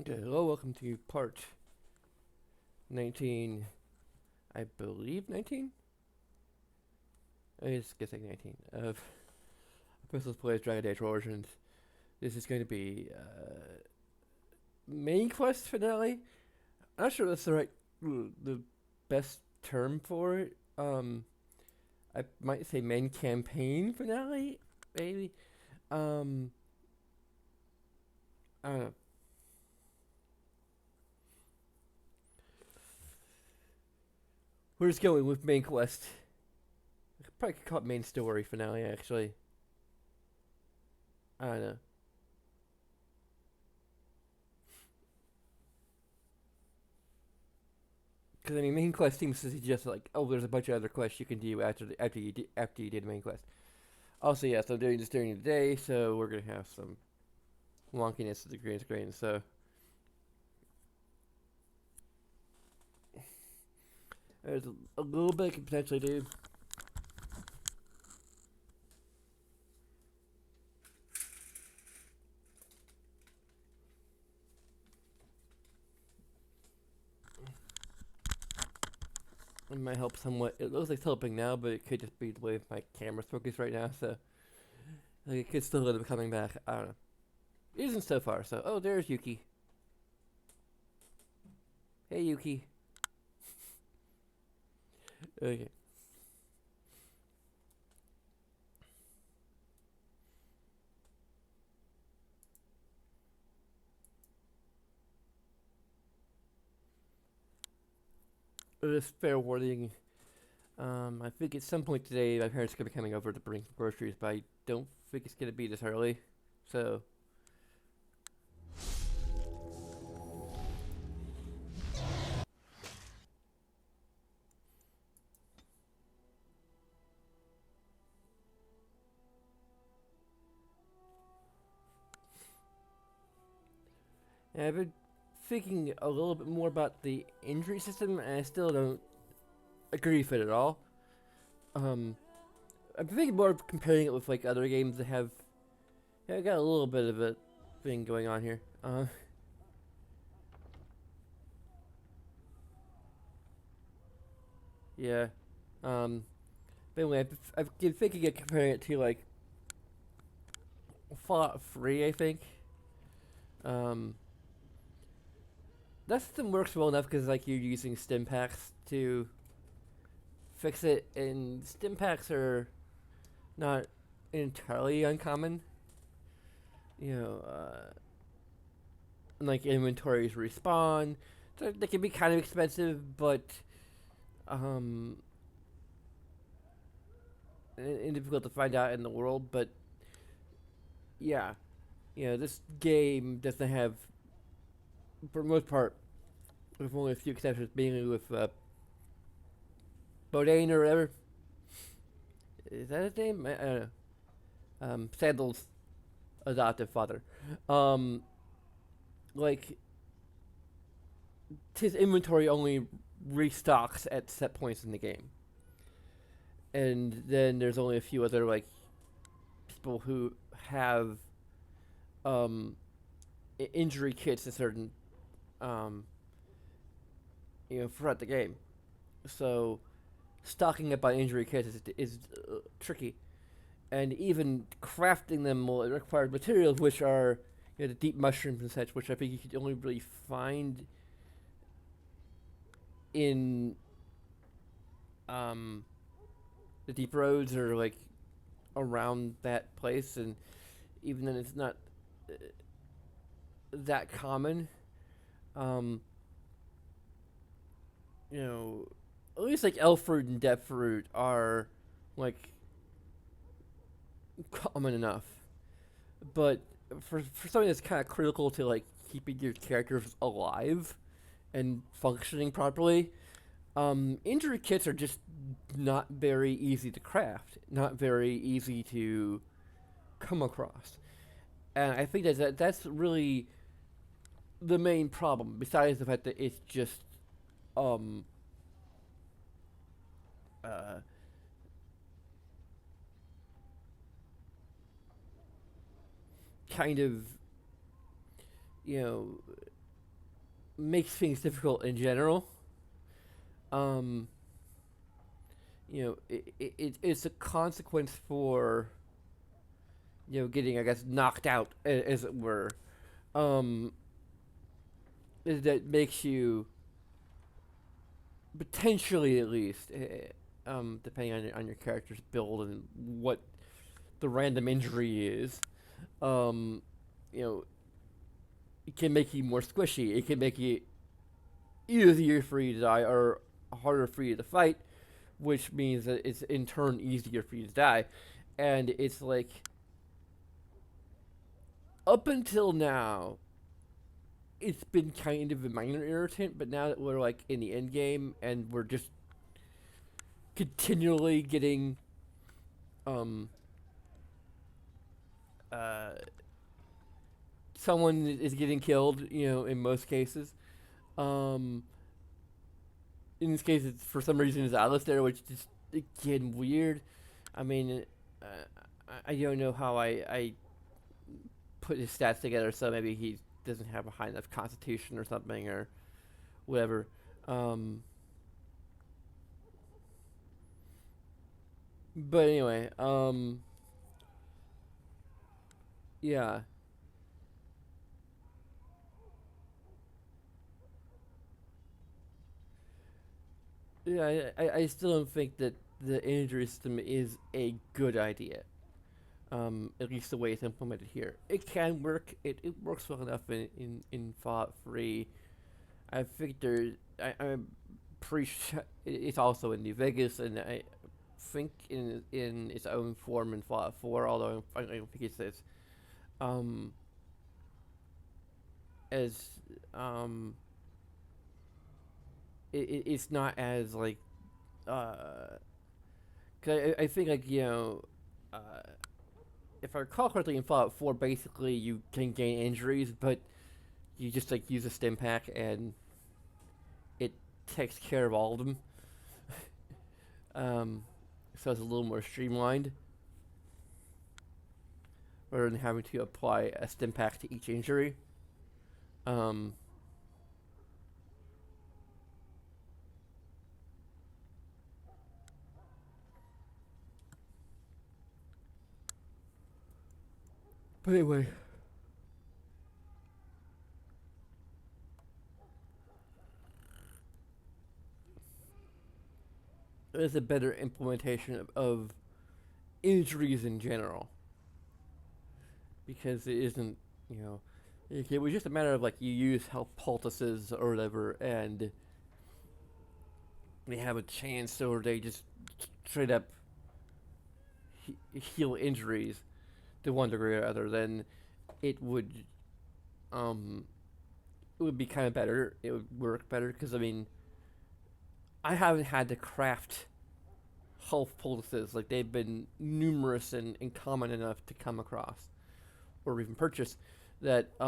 Okay, hello, welcome to part 19, I believe 19? I just guess like 19 of Crystal's Plays Dragon Age Origins. This is going to be main quest finale. I'm not sure that's the best term for it. I might say main campaign finale, maybe. Um, I don't know. We're just going with main quest. I probably could call it main story finale, actually. I don't know. Because I mean, main quest seems to suggest like, oh, there's a bunch of other quests you can do after you did main quest. Also, yeah, so doing this during the day, so we're gonna have some wonkiness of the green screen. So there's a little bit I could potentially do. It might help somewhat. It looks like it's helping now, but it could just be the way my camera's focused right now. So like, it could still end up coming back. I don't know. It isn't so far. So oh, there's Yuki. Hey Yuki. Okay. Just fair warning. I think at some point today my parents are gonna be coming over to bring some groceries, but I don't think it's gonna be this early. So yeah, I've been thinking a little bit more about the injury system, and I still don't agree with it at all. Um, I've been thinking more of comparing it with like other games that have, yeah, I got a little bit of a thing going on here. Yeah. Um, but anyway, I've been thinking of comparing it to like Fallout 3, I think. Um, that system works well enough because like you're using stim packs to fix it, and stim packs are not entirely uncommon. You know, like inventories respawn. They can be kind of expensive, but um, and difficult to find out in the world. But yeah, this game doesn't have, for the most part, with only a few exceptions, mainly with Bodane or whatever. Is that his name? I don't know. Sandal's adoptive father. Um, like his inventory only restocks at set points in the game, and then there's only a few other like people who have um, injury kits in certain um, throughout the game. So stocking up on injury kits is tricky, and even crafting them will require materials which are the deep mushrooms and such, which I think you could only really find in um, the deep roads or like around that place, and even then it's not that common. Um, you know, at least like elf fruit and depth fruit are like common enough, but for something that's kind of critical to like keeping your characters alive and functioning properly, injury kits are just not very easy to craft, not very easy to come across, and I think that's really the main problem. Besides the fact that it's just um uh kind of you know makes things difficult in general. Um, it's a consequence for getting, I guess, knocked out, as it were. Um, that makes you potentially, at least, depending on your character's build and what the random injury is, um, you know, it can make you more squishy. It can make it easier for you to die or harder for you to fight, which means that it's in turn easier for you to die. And it's like, up until now, it's been kind of a minor irritant, but now that we're like in the end game and we're just continually getting um uh someone is getting killed, in most cases. Um in this case it's for some reason it's Alistair, which is again weird. I mean, uh, I don't know how I put his stats together, so maybe he doesn't have a high enough constitution or something or whatever. Um but anyway, yeah. Yeah, I still don't think that the injury system is a good idea. At least the way it's implemented here. It can work. It works well enough in Fallout 3. I think I'm pretty sure it's also in New Vegas, and I think in its own form in Fallout 4, although I don't think it's um, as, um, it's not as, like, uh, cause I think, like, uh, if I recall correctly, in Fallout 4, basically you can gain injuries, but you just like use a stim pack and it takes care of all of them. Um, so it's a little more streamlined rather than having to apply a stim pack to each injury. Um, but anyway, there's a better implementation of injuries in general because it isn't, you know, it was just a matter of like you use health poultices or whatever, and they have a chance, or they just straight up heal injuries to one degree or other. Then it would um it would be kind of better. It would work better because I mean I haven't had to craft health poultices. Like they've been numerous and common enough to come across or even purchase that I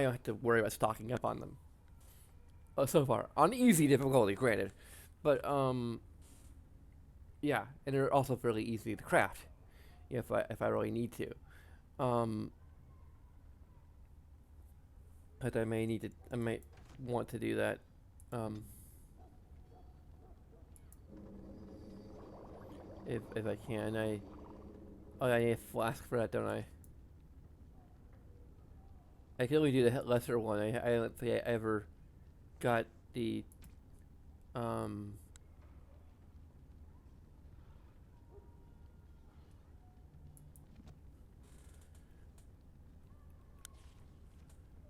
don't have to worry about stocking up on them. So far on easy difficulty, granted, but yeah, and they're also fairly easy to craft if I really need to. Um, but I might want to do that. Um, if I can. I need a flask for that, don't I? I can only do the lesser one. I don't think I ever got the um.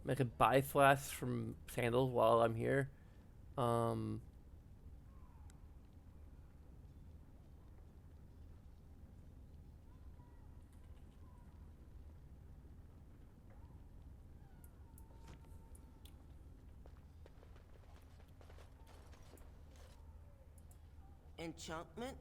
I could buy flasks from Sandals while I'm here. Um, Enchantment?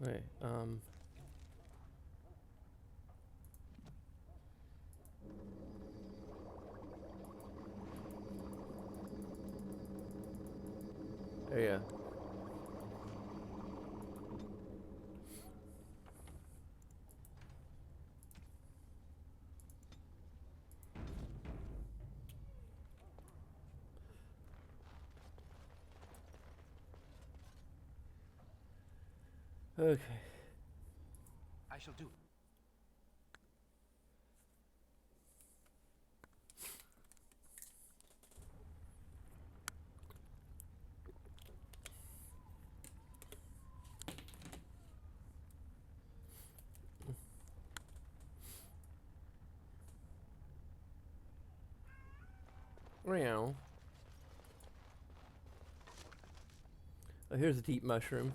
Right. There you go. Okay. I shall do. Meow. Oh, here's a deep mushroom.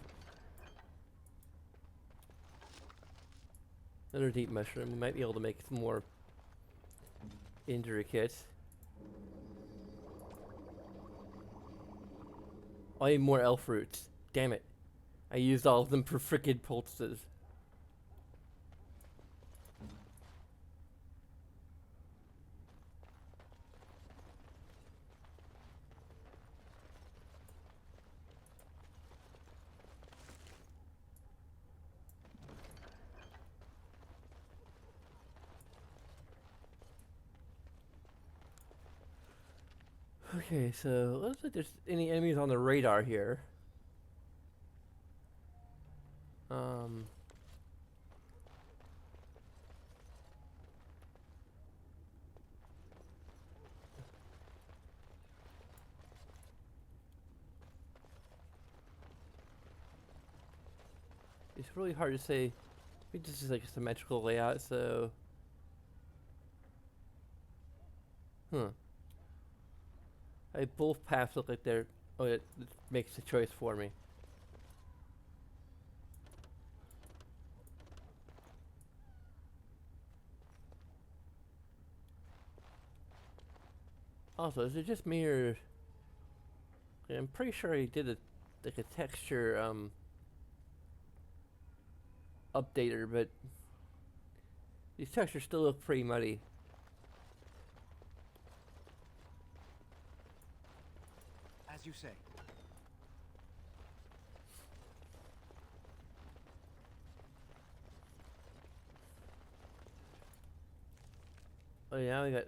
Another deep mushroom. We might be able to make some more injury kits. I need more elf roots. Damn it. I used all of them for frickin' poultices. Okay, so let's see if there's any enemies on the radar here. Um. It's really hard to say. I think this is like a symmetrical layout, so. Huh. Both paths look like they're. Oh, it makes the choice for me. Also, is it just me or? I'm pretty sure I did like a texture updater, but these textures still look pretty muddy. As you say. Oh yeah, we got.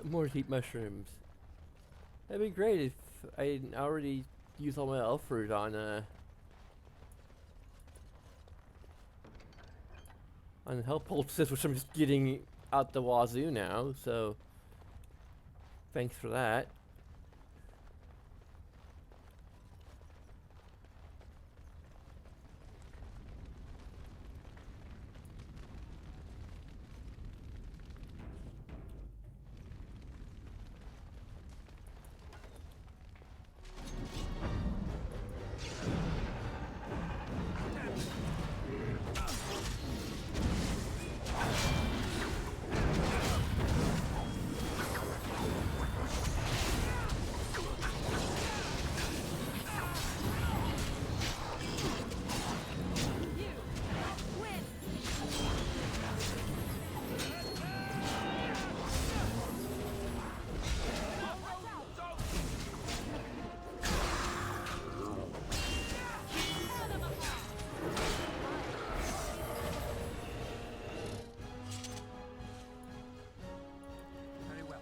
More heat mushrooms. That'd be great if I didn't already use all my elf fruit on health poultices, which I'm just getting out the wazoo now. So thanks for that. Very well.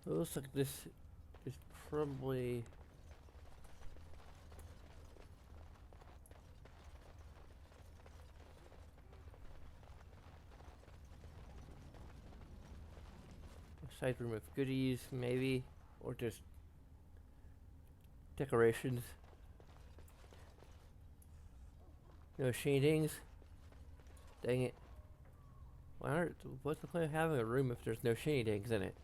It looks like this is probably. Side room of goodies, maybe, or just decorations. No shadings. Dang it. What's the point of having a room if there's no shadings in it?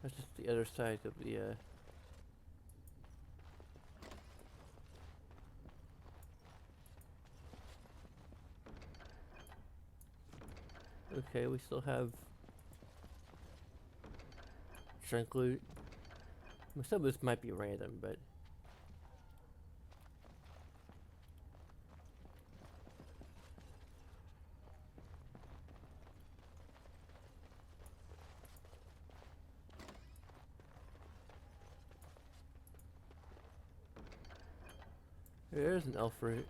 That's just the other side of the Okay, we still have junk loot. Some of this might be random, but there's an elf root.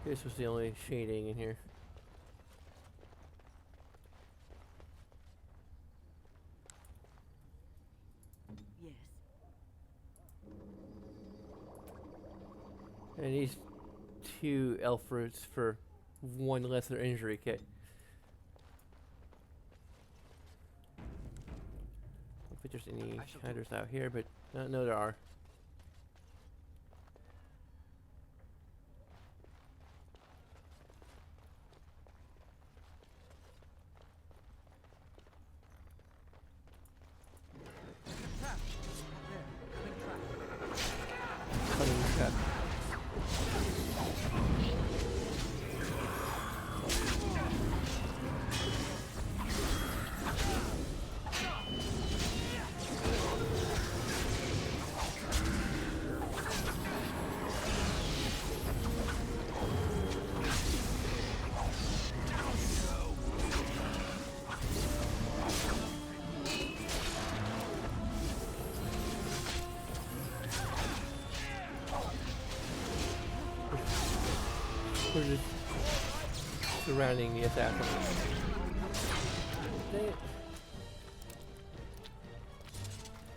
This was the only shading in here. Yes. And these 2 elf roots for 1 lesser injury kit. I don't think there's any I shall do hiders out here, but no, there are. Trap! There. Coming trap. Cunning trap. We're just surrounding the assassin. Dang it.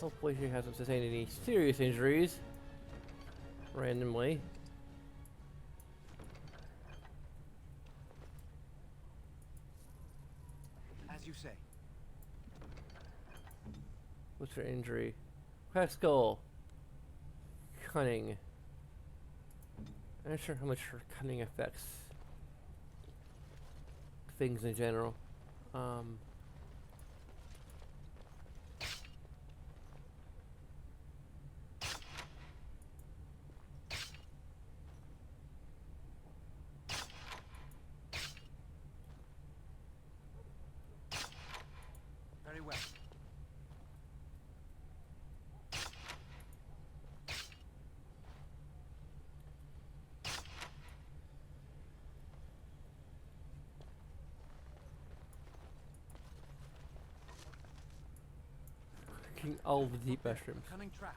Hopefully she hasn't sustained any serious injuries randomly. As you say. What's her injury? Cracked skull. Cunning. I'm not sure how much her cunning affects things in general. Very well. Cooking all the deep mushrooms. Coming trap.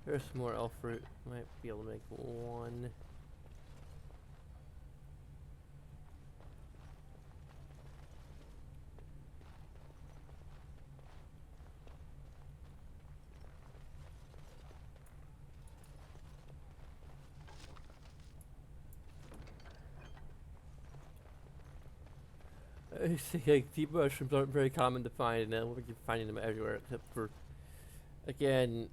There's some more elf fruit. Might be able to make 1. I see, like, deep mushrooms aren't very common to find, and then we're finding them everywhere, except for, again,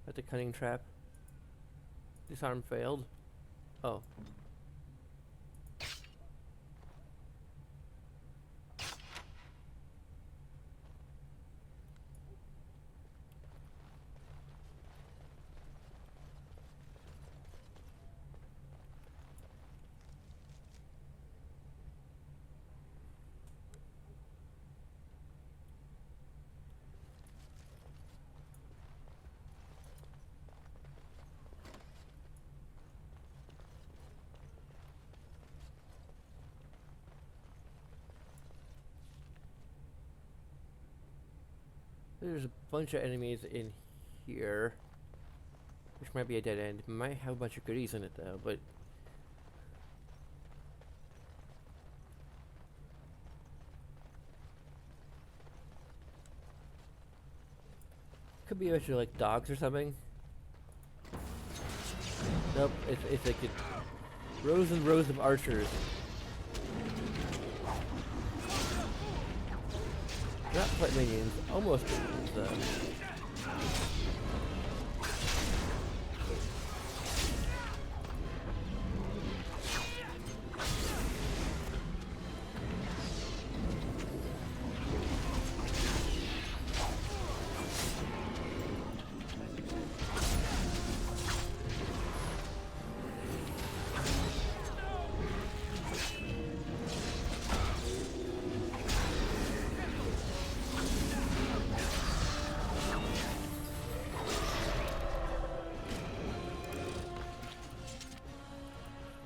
At the cunning trap. Disarm failed. Oh. There's a bunch of enemies in here, which might be a dead end. Might have a bunch of goodies in it though, but could be a bunch of like dogs or something. Nope, it's like rows and rows of archers. Not quite minions, almost minions though.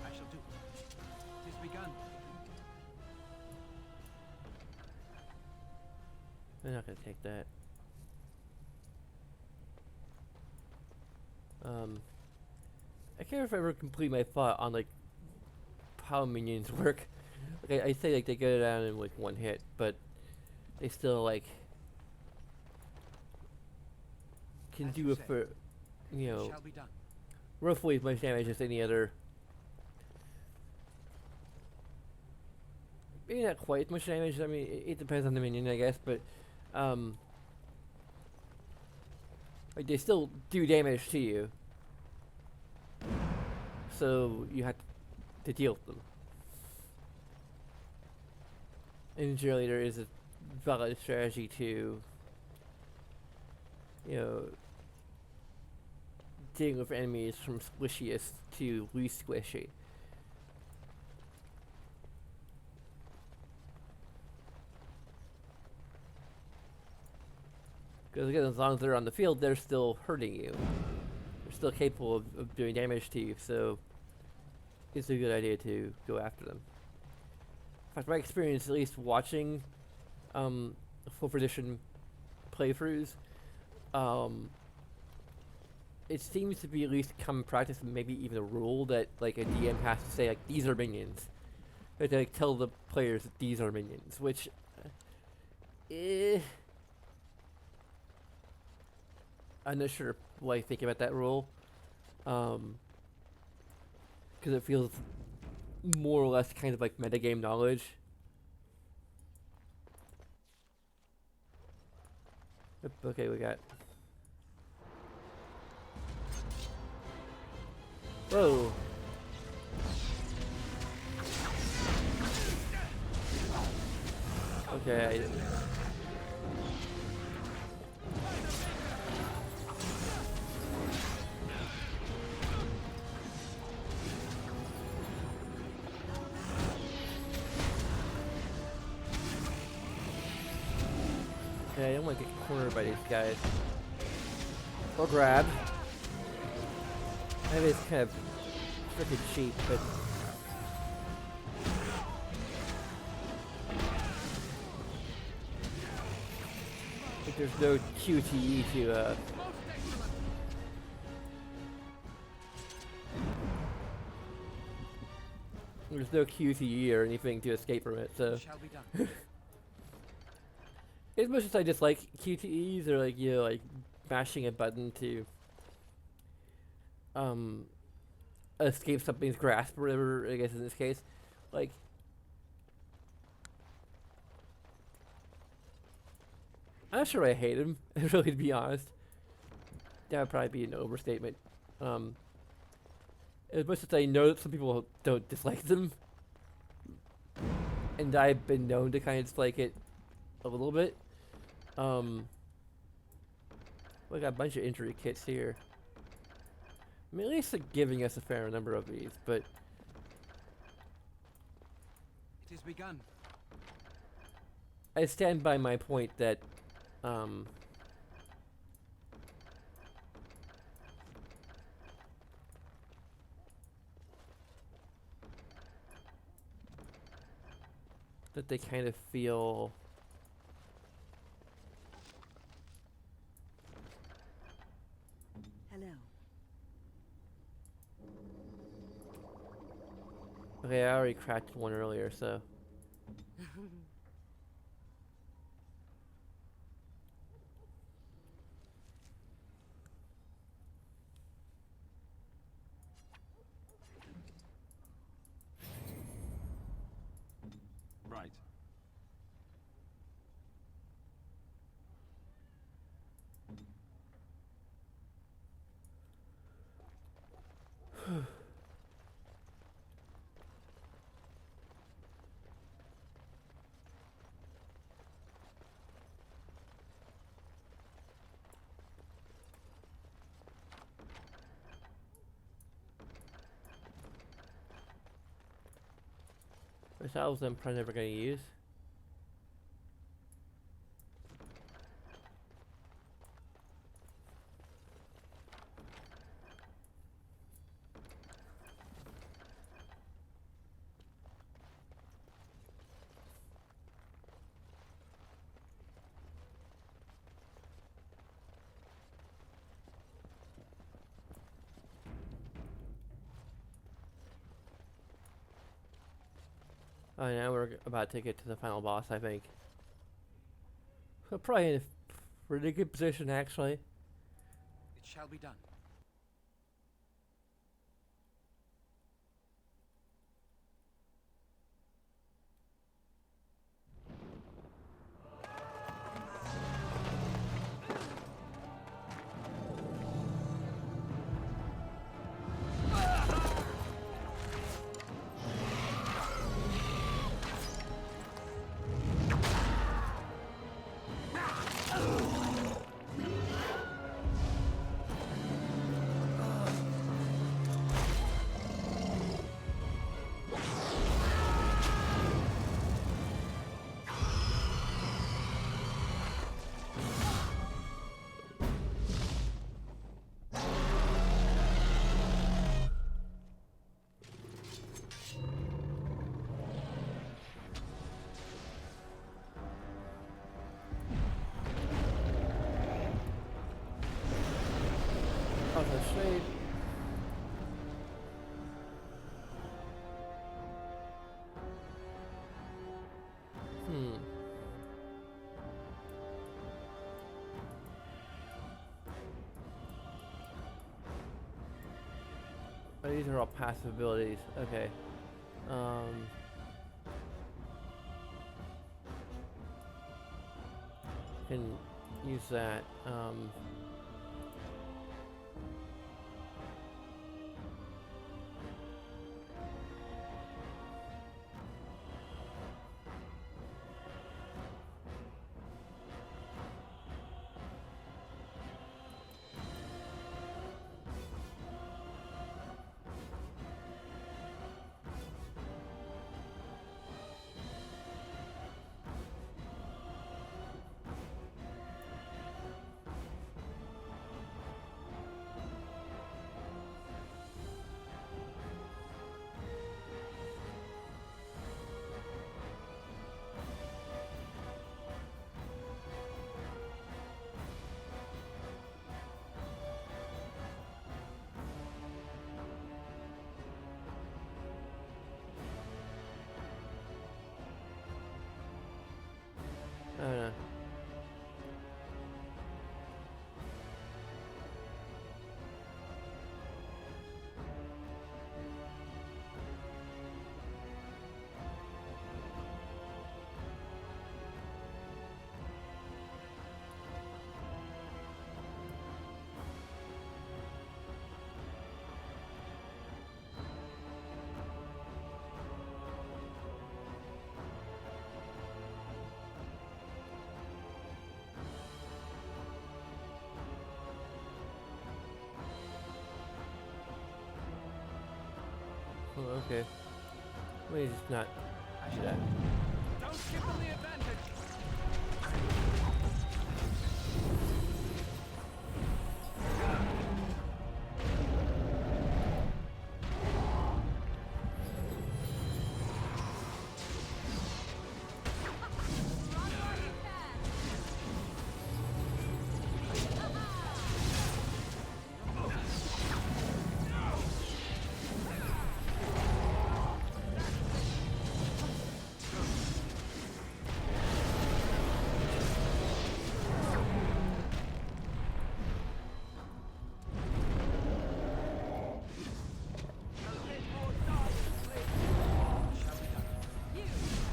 I shall do. Tis begun. They're not gonna take that. I can't remember if I ever complete my thought on like how minions work. Like I say like they get it down in like one hit, but they still like can As do you it say. for you know Shall be done. roughly as much damage as any other. Maybe not quite as much damage. I mean, it depends on the minion, I guess, but like they still do damage to you, so you have to deal with them. And generally, there is a valid strategy to, you know, dealing with enemies from squishiest to least squishy. Because again, as long as they're on the field, they're still hurting you. They're still capable of doing damage to you, so it's a good idea to go after them. In fact, my experience, at least watching full edition playthroughs, it seems to be at least common practice, and maybe even a rule, that like a DM has to say like these are minions. They have to like tell the players that these are minions, which I'm not sure what I think about that rule, because it feels more or less kind of like metagame knowledge. Yep, okay, we got. Whoa. Okay. Okay, I don't want to get cornered by these guys. Or grab. Maybe it's kind of freaking cheap, but like there's no QTE to there's no QTE or anything to escape from it, so Shall be done. as much as I dislike QTEs or like you know like mashing a button to escape something's grasp or whatever, I guess in this case, like I'm not sure I hate him, really, to be honest. that would probably be an overstatement. As much as I know that some people don't dislike them, and I've been known to kind of dislike it a little bit. We got a bunch of injury kits here. I mean, at least they're giving us a fair number of these, but It has begun. I stand by my point that, that they kind of feel Hello. okay. I already cracked one earlier, so Right. missiles I'm probably never gonna use. Oh, now we're about to get to the final boss, I think. We're probably in a pretty good position, actually. It shall be done. Oh, the shade. Hmm. Oh, these are all passive abilities. Okay. Can use that. Okay. Let me just not do that. Don't give them the advantage.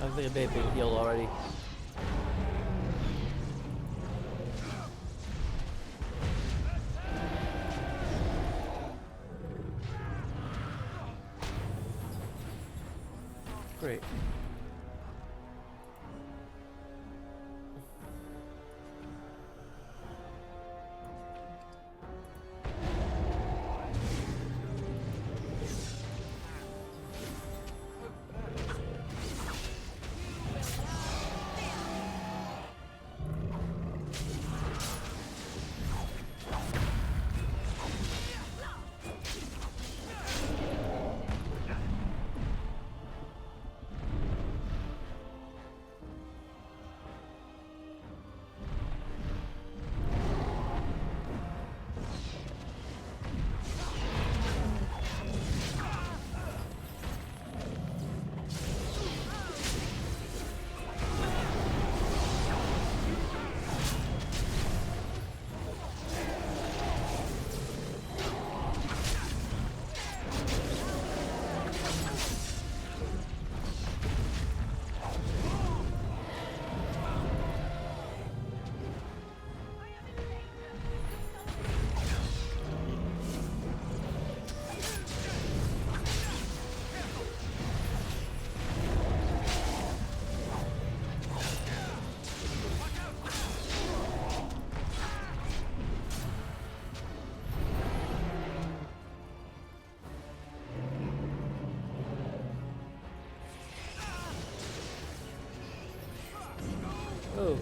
I think I may have been healed already. Great. Oh.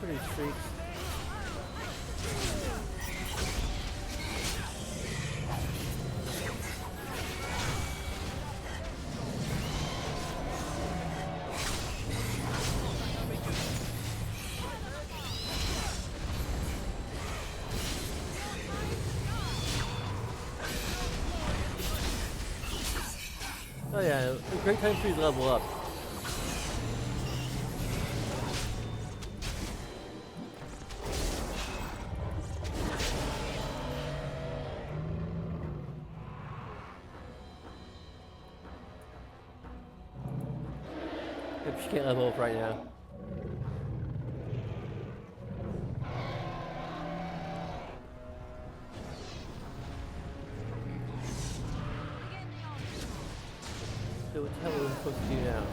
Pretty sweet. Oh yeah, a great time for you to level up. Yep, she can't level up right now. So what the hell are we supposed to do now?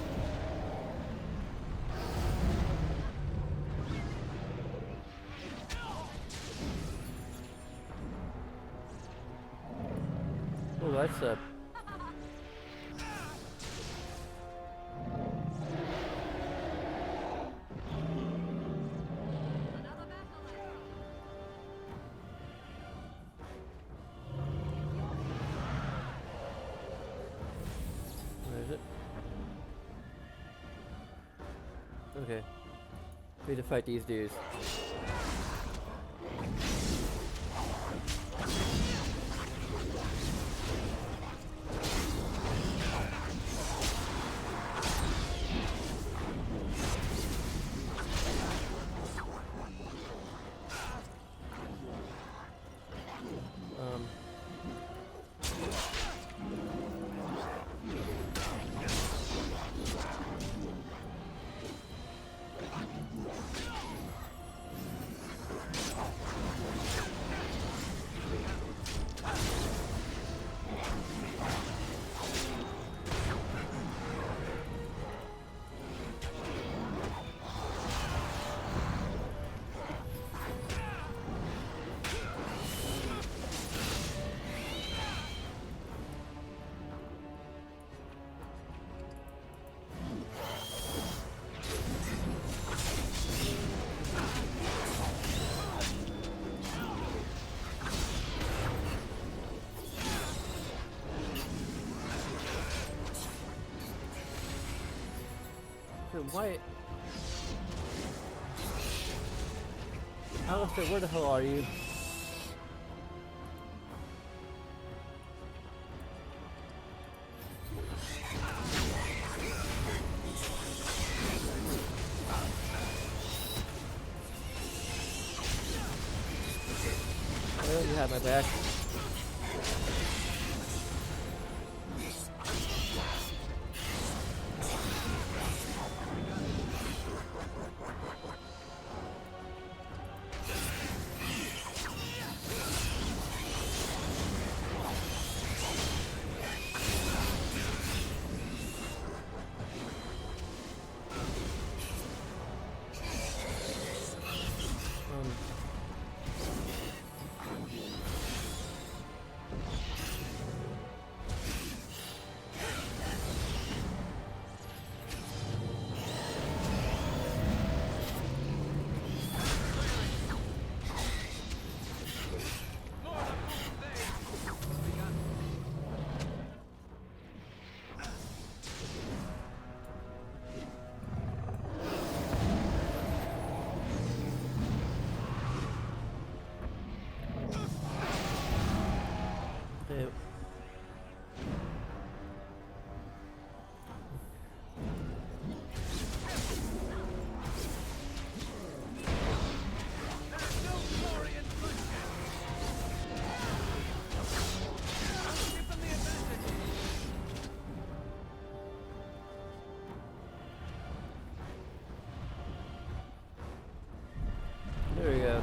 Oh, that's a... Where is it? Okay. We need to fight these dudes. Dude, why? Alistair, where the hell are you? I know you have my back. Okay. There's no glory in bloodshed. Don't give them the advantage. There we go.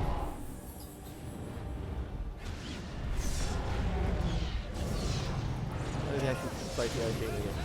Maybe I should fight the other thing again.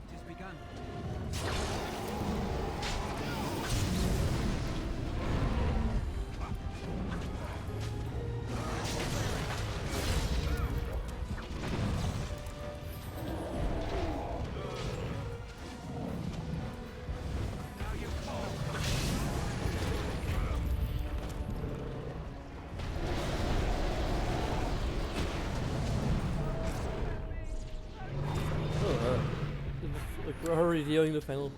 It has begun. Now you fall. Oh, like we're already dealing the final.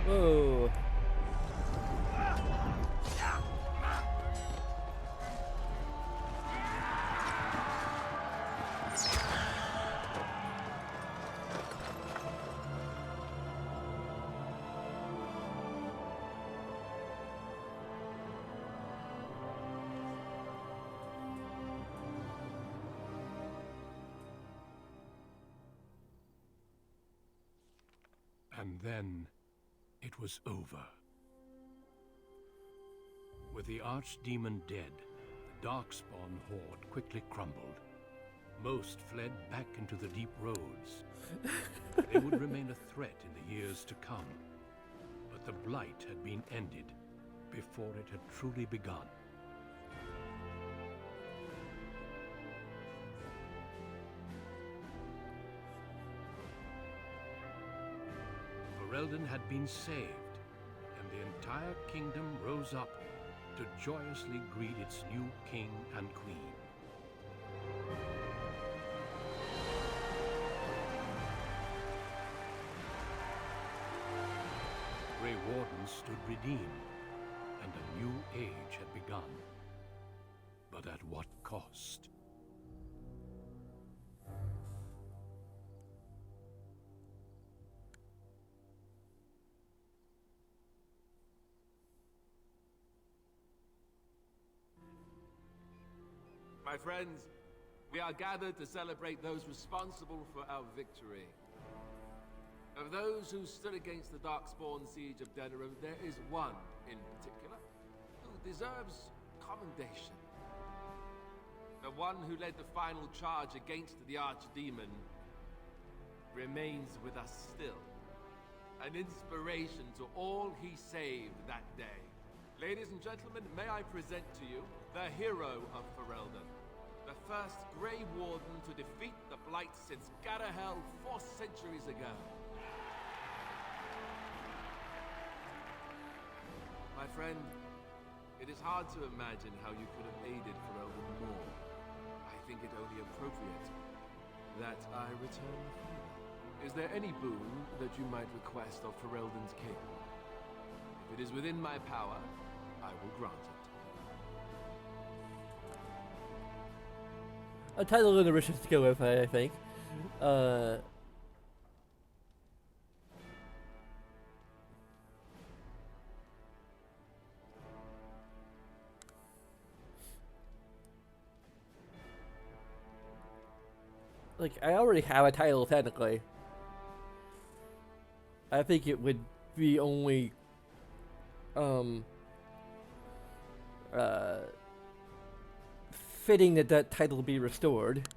Whoa. And then it was over. With the archdemon dead, the Darkspawn horde quickly crumbled. Most fled back into the deep roads. They would remain a threat in the years to come. But the Blight had been ended before it had truly begun. Ferelden had been saved, and the entire kingdom rose up to joyously greet its new king and queen. Grey Warden stood redeemed, and a new age had begun. But at what cost? My friends, we are gathered to celebrate those responsible for our victory. Of those who stood against the Darkspawn siege of Denerim, there is one in particular who deserves commendation. The one who led the final charge against the Archdemon remains with us still. An inspiration to all he saved that day. Ladies and gentlemen, may I present to you the hero of Ferelden, the first Grey Warden to defeat the Blight since Garahel 4 centuries ago. My friend, it is hard to imagine how you could have aided Ferelden more. I think it only appropriate that I return the favor. Is there any boon that you might request of Ferelden's king? If it is within my power, I will grant it. A title in the riches to go with, I think. Like, I already have a title, technically. I think it would be only, fitting that that title be restored.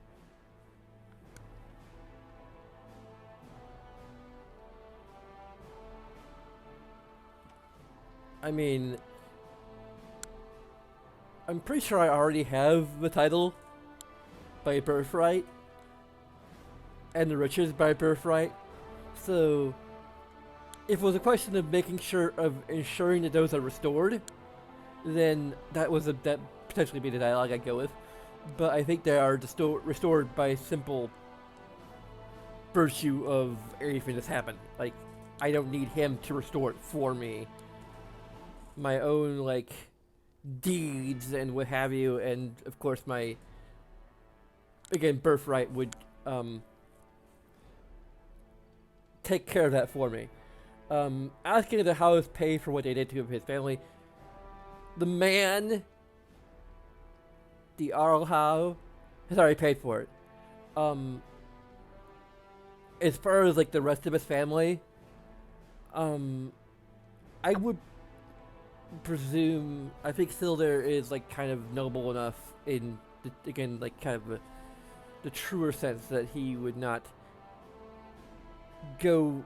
I mean, I'm pretty sure I already have the title by birthright and the riches by birthright, so if it was a question of making sure of ensuring that those are restored, then that potentially be the dialogue I'd go with. But I think they are restored by simple virtue of everything that's happened. Like, I don't need him to restore it for me. My own, like, deeds and what have you, and of course my, again, birthright would take care of that for me. Asking the house pay for what they did to his family. The man, the Arlhow, has already paid for it. As far as like the rest of his family, I would presume, I think Sildar is like kind of noble enough in, again, like kind of the truer sense that he would not go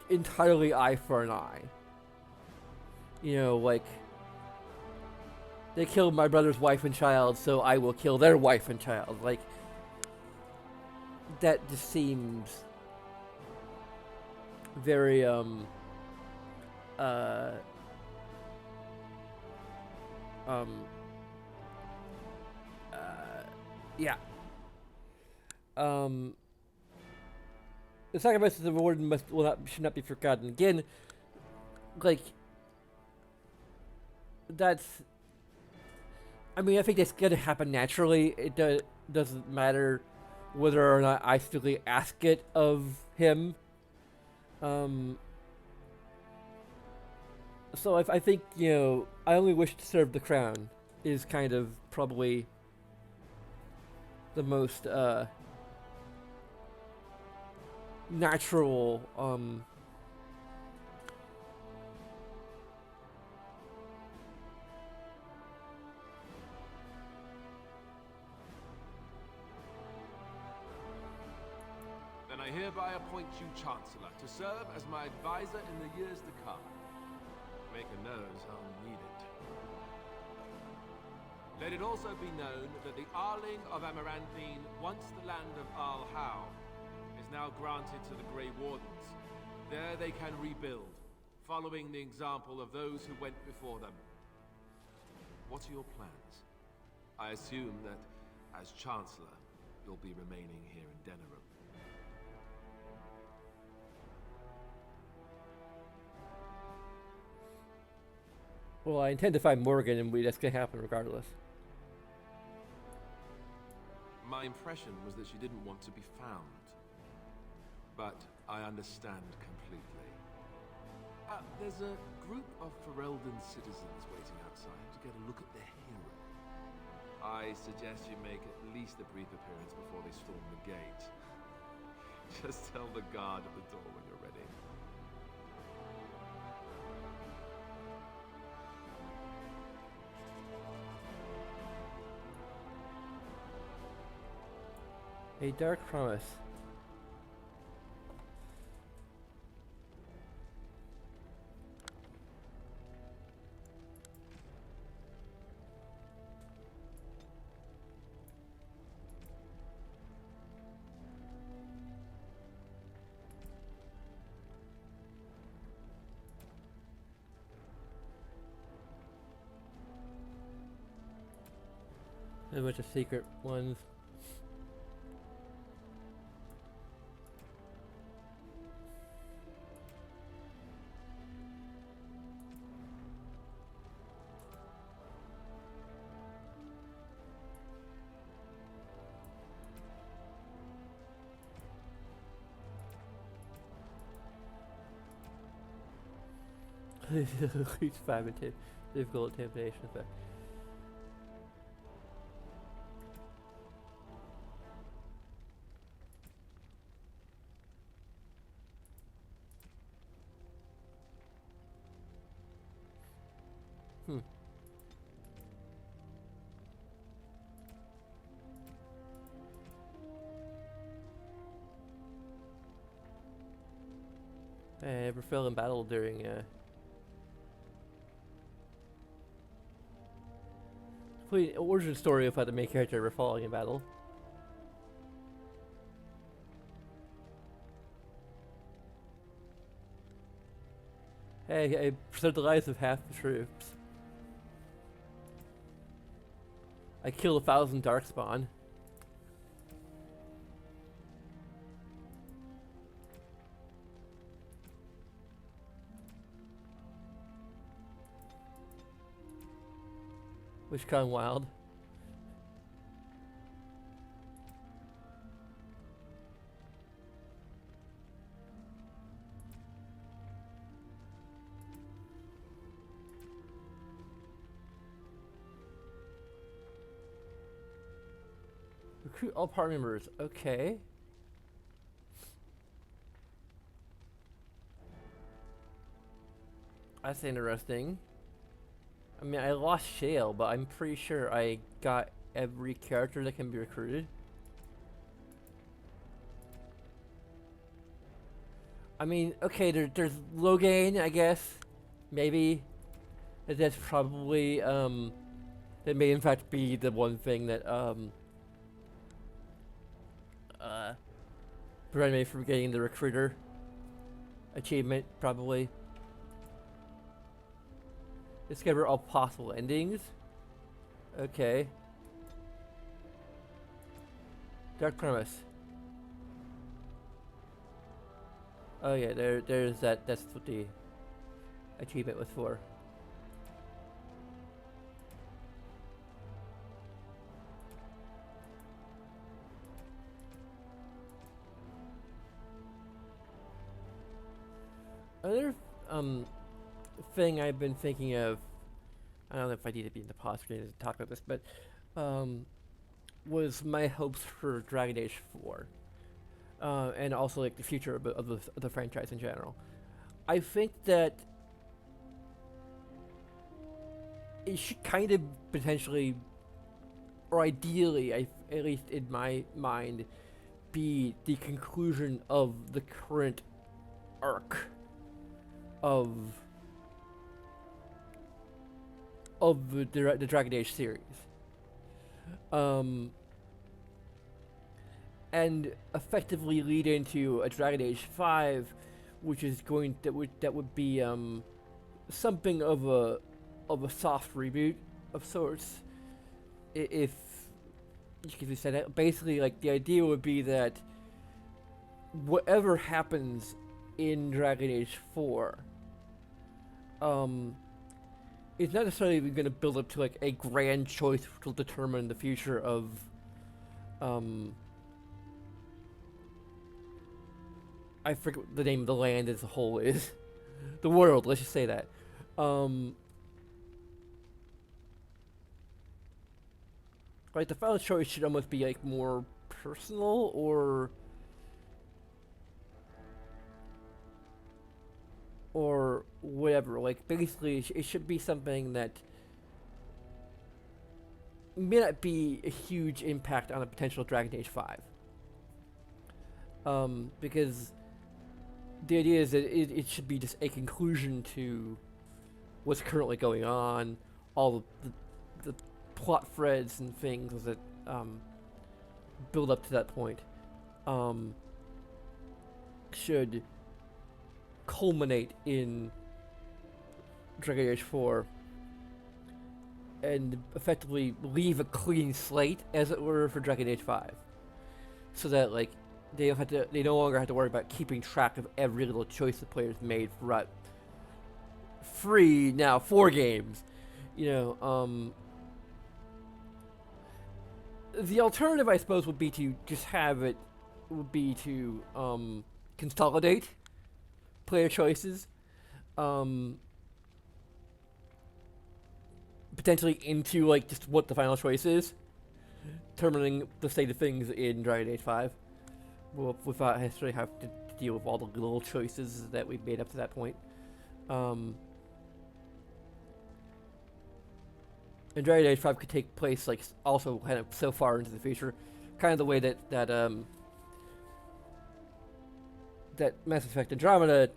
entirely eye for an eye. You know, like, they killed my brother's wife and child, so I will kill their wife and child. Like, that just seems very, yeah. The sacrifices of the warden should not be forgotten. Again, like, that's, I mean, I think that's gonna happen naturally. It doesn't matter whether or not I still ask it of him. So I think, you know, I only wish to serve the crown is kind of probably the most natural Then I hereby appoint you Chancellor to serve as my advisor in the years to come. Maker knows how needed. Let it also be known that the Arling of Amaranthine, once the land of Arlhow, is now granted to the Grey Wardens. There they can rebuild, following the example of those who went before them. What are your plans? I assume that, as Chancellor, you'll be remaining here in Denerim. Well, I intend to find Morgan, and that's gonna happen regardless. My impression was that she didn't want to be found. But I understand completely. There's a group of Ferelden citizens waiting outside to get a look at their hero. I suggest you make at least a brief appearance before they storm the gate. Just tell the guard at the door when you're ready. A dark promise. A bunch of secret ones. He's 5 and 2. Difficult intimidation effect. I never fell in battle during complete origin story of how the main character ever falling in battle. Hey, I preserved the lives of half the troops. I killed 1,000 Darkspawn. Which gone wild. Recruit all party members. Okay. That's interesting. I mean, I lost Shale, but I'm pretty sure I got every character that can be recruited. I mean, okay, there's Loghain, I guess. Maybe. That's probably, that may in fact be the one thing that, prevented me from getting the recruiter achievement, probably. Discover all possible endings. Okay. Dark Promise. Oh yeah, there's that. That's what the achievement was for. Another thing I've been thinking of, I don't know if I need to be in the pause screen to talk about this, but was my hopes for Dragon Age 4, and also like the future of the franchise in general. I think that it should kind of potentially, or ideally, at least in my mind, be the conclusion of the current arc of the Dragon Age series, and effectively lead into a Dragon Age 5 which is going that would be something of a soft reboot of sorts. If you could say that, basically, like the idea would be that whatever happens in Dragon Age 4, it's not necessarily going to build up to like a grand choice which will determine the future of I forget what the name of the land as a whole is. The world, let's just say that. Like the final choice should almost be like more personal or whatever. Like basically it should be something that may not be a huge impact on a potential Dragon Age 5. Because the idea is that it should be just a conclusion to what's currently going on, all the plot threads and things that build up to that point should culminate in Dragon Age 4 and effectively leave a clean slate, as it were, for Dragon Age 5, so that like they no longer have to worry about keeping track of every little choice the players made throughout 4 games. The alternative, I suppose, would be to just consolidate player choices, potentially into like just what the final choice is, determining the state of things in Dragon Age 5, without necessarily having to deal with all the little choices that we've made up to that point. And Dragon Age 5 could take place like also kind of so far into the future, kind of the way that Mass Effect Andromeda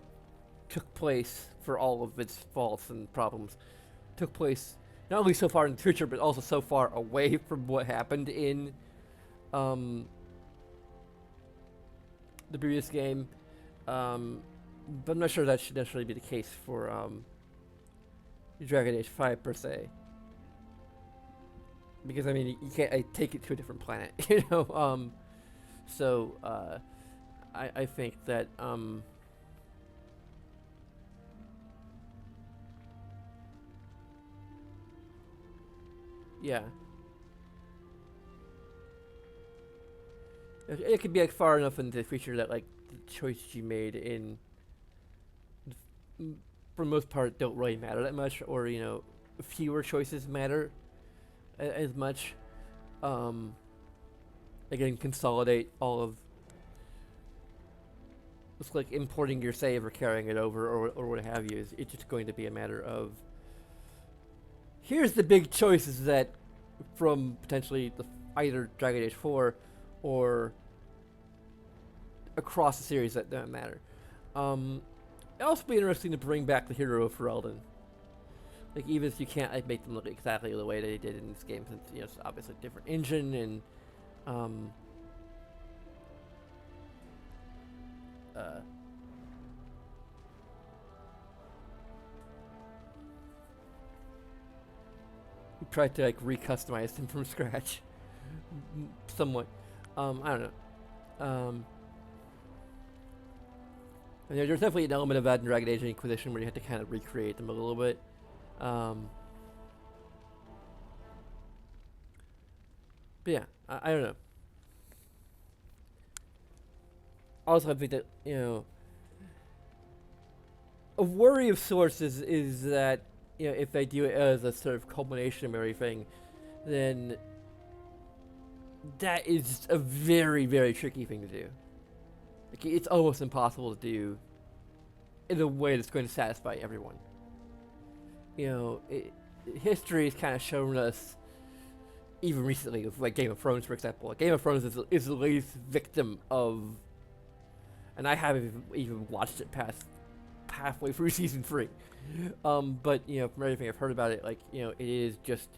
took place, for all of its faults and problems, took place not only so far in the future but also so far away from what happened in the previous game. But I'm not sure that should necessarily be the case for Dragon Age 5 per se. Because I mean, you can't take it to a different planet, So I think that yeah, it could be like far enough into the future that like the choices you made in, for the most part, don't really matter that much, or fewer choices matter as much. Again, consolidate all of. It's like importing your save or carrying it over or what have you. It's just going to be a matter of, here's the big choices that from potentially either Dragon Age 4 or across the series that don't matter. It'll also be interesting to bring back the hero of Ferelden. Like, even if you can't like make them look exactly the way they did in this game, since it's obviously a different engine and we tried to like re-customize them from scratch, somewhat. I don't know. And there's definitely an element of that in Dragon Age Inquisition where you had to kind of recreate them a little bit. But yeah, I don't know. Also, I think that, a worry of sorts is that, if they do it as a sort of culmination of everything, then that is a very, very tricky thing to do. Like, it's almost impossible to do in a way that's going to satisfy everyone. History has kind of shown us, even recently, with like Game of Thrones, for example. Like, Game of Thrones is the latest victim of, and I haven't even watched it past halfway through season 3. But from everything I've heard about it, like it is just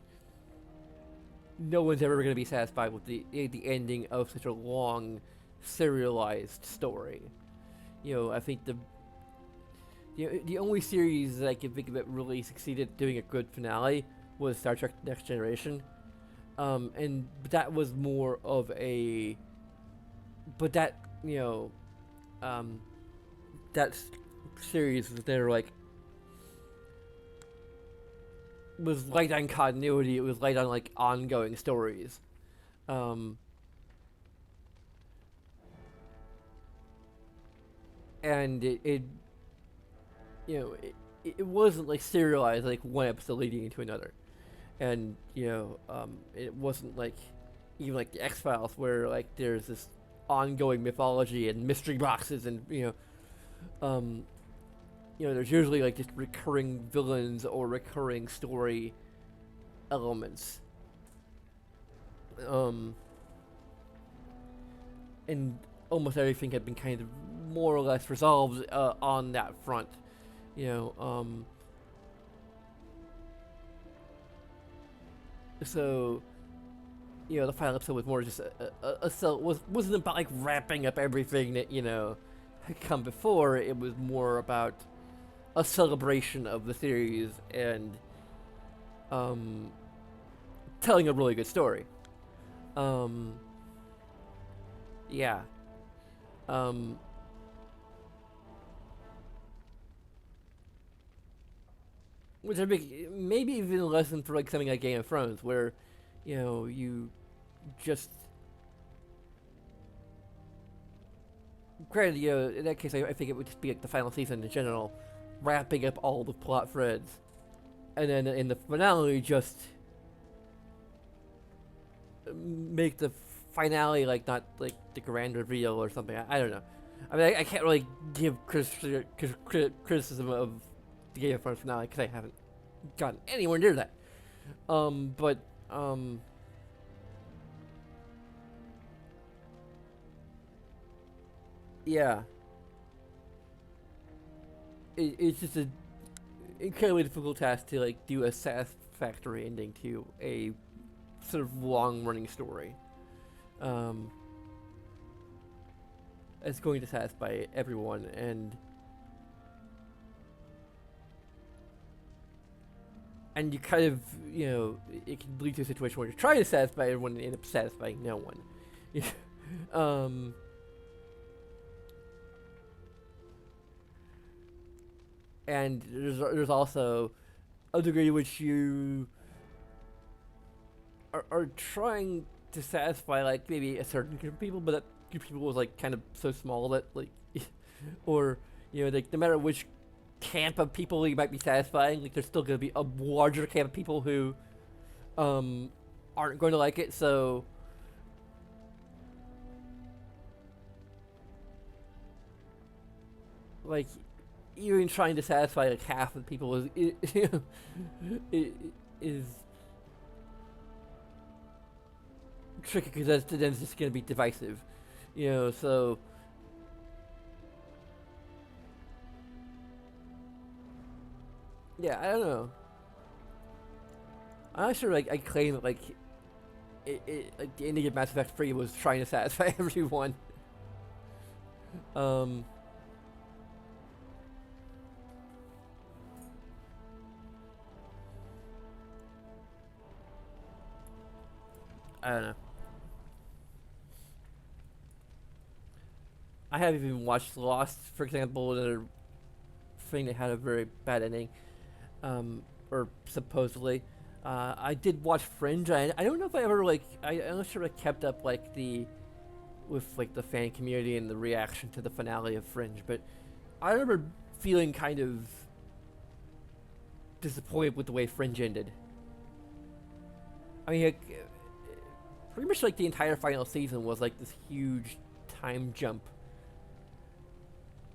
no one's ever going to be satisfied with the ending of such a long serialized story. I think the the only series that I can think of that really succeeded doing a good finale was Star Trek Next Generation. And that was more of a, but that, that series was there, like, was light on continuity, it was light on, like, ongoing stories. And it wasn't, like, serialized, like, one episode leading into another. And, it wasn't, like, even, like, the X-Files, where, like, there's this ongoing mythology and mystery boxes and, there's usually, like, just recurring villains or recurring story elements. And almost everything had been kind of more or less resolved on that front. So, the final episode was more just wasn't about, like, wrapping up everything that, had come before. It was more about a celebration of the series and telling a really good story. Yeah. Which I think maybe even a lesson for, like, something like Game of Thrones, where, you just, granted, in that case, I think it would just be, like, the final season in general, wrapping up all the plot threads, and then in the finale, just make the finale, like, not, like, the grand reveal or something. I don't know. I mean, I can't really give criticism of the Game of Thrones finale because I haven't gotten anywhere near that. Yeah. It's just a incredibly difficult task to, like, do a satisfactory ending to a sort of long-running story. It's going to satisfy everyone, and you kind of, it can lead to a situation where you're trying to satisfy everyone and end up satisfying no one. And there's also a degree to which you are trying to satisfy, like, maybe a certain group of people, but that group of people was, like, kind of so small that, like, or, like, no matter which camp of people you might be satisfying, like, there's still going to be a larger camp of people who aren't going to like it. So like, even trying to satisfy, like, half of the people is tricky, because then it's just going to be divisive, so yeah, I don't know. I'm not sure, like, I claim that, like, like, the ending of Mass Effect 3 was trying to satisfy everyone. I don't know. I haven't even watched Lost, for example, another thing that had a very bad ending, or supposedly. I did watch Fringe. I don't know if I ever, like, I'm not sure I kept up, like, with, like, the fan community and the reaction to the finale of Fringe, but I remember feeling kind of disappointed with the way Fringe ended. I mean, like, pretty much, like, the entire final season was, like, this huge time jump.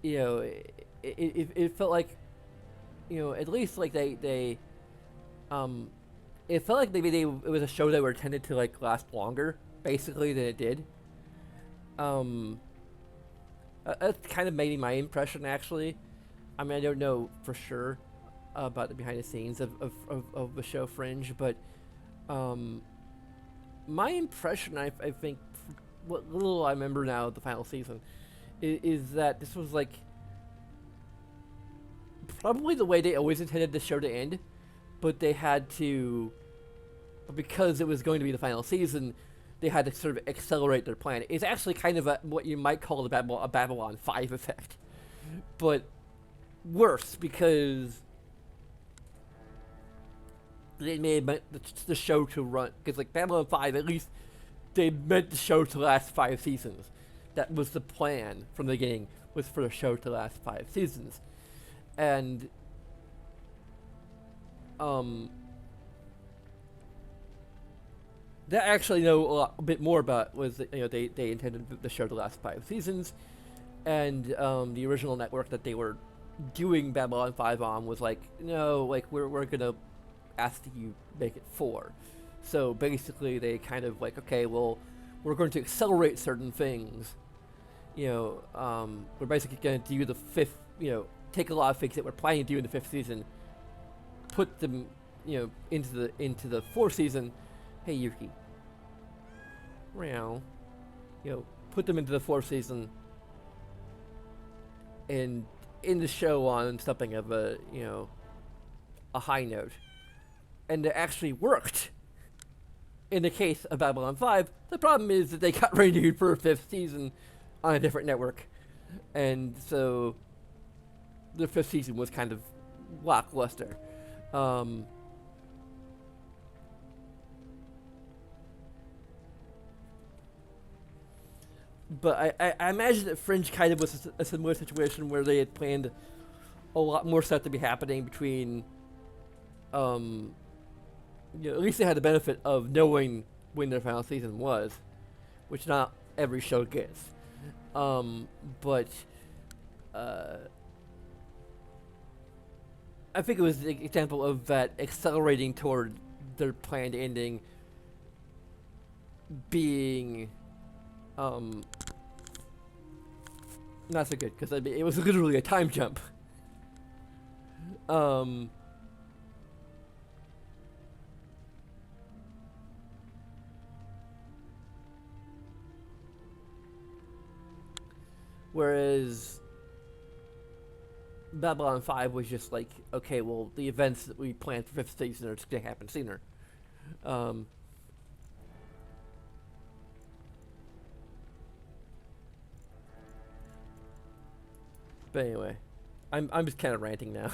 It felt like, at least, like, it felt like maybe it was a show that were intended to, like, last longer, basically, than it did. That's kind of maybe my impression, actually. I mean, I don't know for sure about the behind the scenes of the show Fringe, but my impression, I think, what little I remember now of the final season, is that this was, like, probably the way they always intended the show to end, but they had to, because it was going to be the final season, they had to sort of accelerate their plan. It's actually kind of what you might call a Babylon 5 effect, but worse because they made the show to run. Because like Babylon 5, at least they meant the show to last 5 seasons. That was the plan from the beginning, was for the show to last 5 seasons. And that I actually know a bit more about was that, they intended the show to last 5 seasons, and the original network that they were doing Babylon 5 on was like, no, like we're gonna ask that you make it 4. So basically they kind of like, okay, well, we're going to accelerate certain things. We're basically going to do the 5th, take a lot of things that we're planning to do in the 5th season, put them, into the 4th season. Hey Yuki. Meow. Put them into the 4th season and in the show on something of a high note. And it actually worked. In the case of Babylon 5, the problem is that they got renewed for a 5th season on a different network. And so the 5th season was kind of lackluster. But I imagine that Fringe kind of was a similar situation where they had planned a lot more stuff to be happening between, at least they had the benefit of knowing when their final season was, which not every show gets. But I think it was the example of that accelerating toward their planned ending being not so good, because it was literally a time jump. Whereas Babylon 5 was just like, okay, well, the events that we planned for 5th season are just going to happen sooner. But anyway, I'm just kind of ranting now.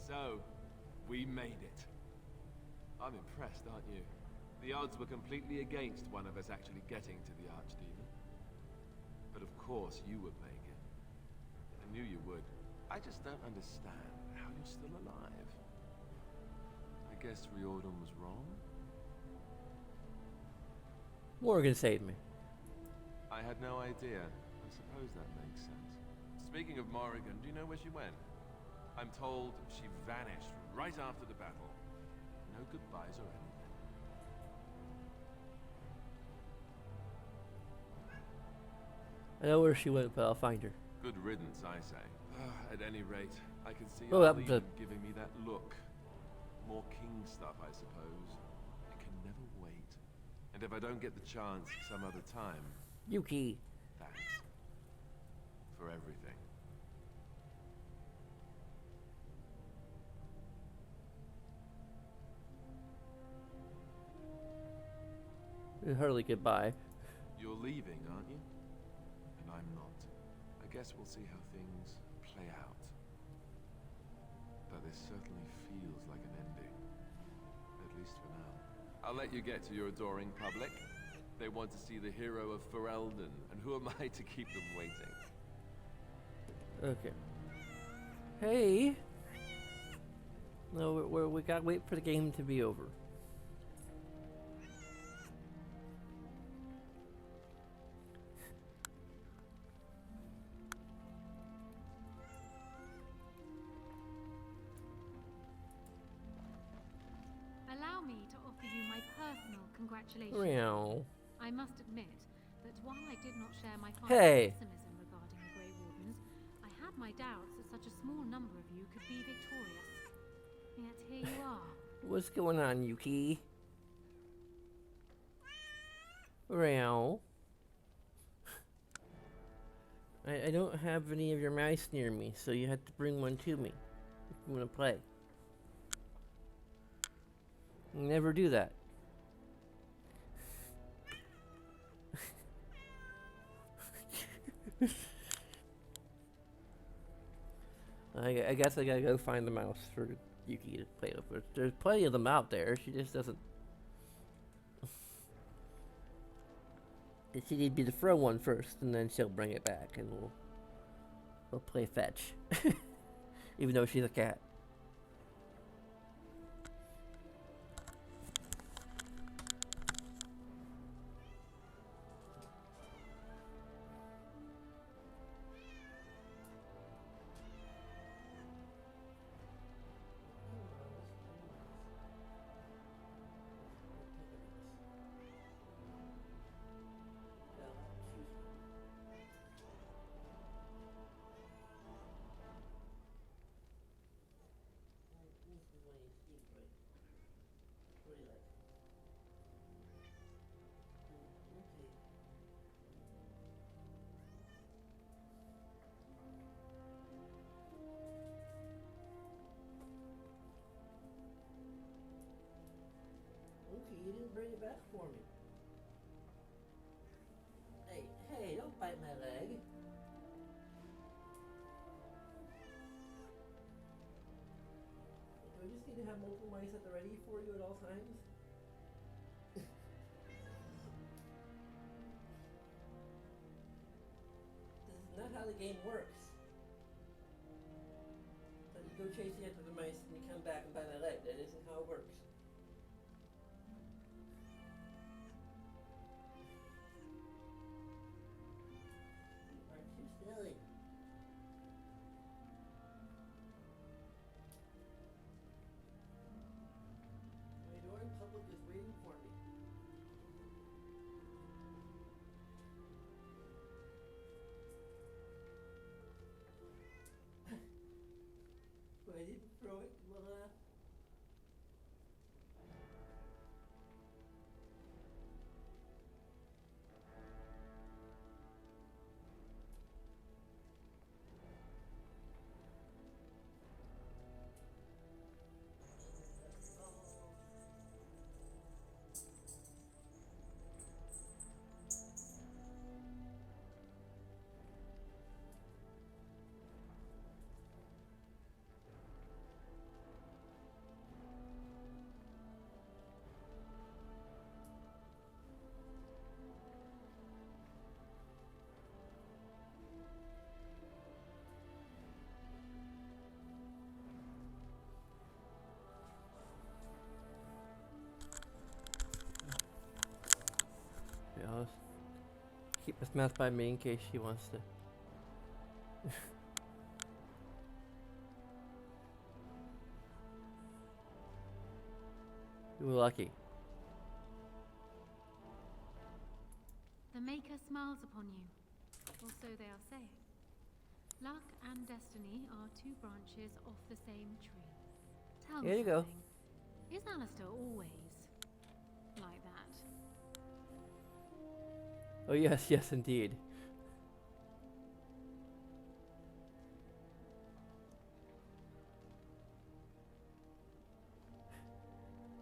So, we made it. I'm impressed, aren't you? The odds were completely against one of us actually getting to the Archdemon. But of course you would make it. I knew you would. I just don't understand how you're still alive. I guess Riordan was wrong. Morgan saved me. I had no idea. I suppose that makes sense. Speaking of Morrigan, do you know where she went? I'm told she vanished right after the battle. No goodbyes or anything. I know where she went, but I'll find her. Good riddance, I say. At any rate, I can see Oh, Arlene that- giving me that look. More king stuff, I suppose. I can never wait. And if I don't get the chance some other time, Yuki. thanks. For everything. Hardly goodbye. You're leaving, aren't you? And I'm not. I guess we'll see how things play out. But this certainly feels like an ending. At least for now. I'll let you get to your adoring public. They want to see the hero of Ferelden, and who am I to keep them waiting? Okay. Hey. No, we gotta wait for the game to be over. Allow me to offer you my personal congratulations. Meow. I must admit that while I did not share my father's Hey. pessimism regarding the Grey Wardens, I had my doubts that such a small number of you could be victorious. Yet here you are. What's going on, Yuki? Meow. I don't have any of your mice near me, so you have to bring one to me if you want to play. You never do that. I guess I gotta go find the mouse for Yuki to play with. There's plenty of them out there. She just doesn't. She needs me to throw one first, and then she'll bring it back, and we'll play fetch. Even though she's a cat. You didn't bring it back for me. Hey, don't bite my leg. Do I just need to have multiple mice at the ready for you at all times? This is not how the game works. But you go chasing after the mice and you come back and bite my leg. That isn't how it works. Silly. My door in public is waiting for me. But I didn't throw it. Well, yeah, I'll keep this mouse by me in case she wants to. You were lucky. The Maker smiles upon you, or so they are saying. Luck and destiny are two branches off the same tree. Tell me Here you go. something. Is Alistair always like that? Oh yes, yes indeed.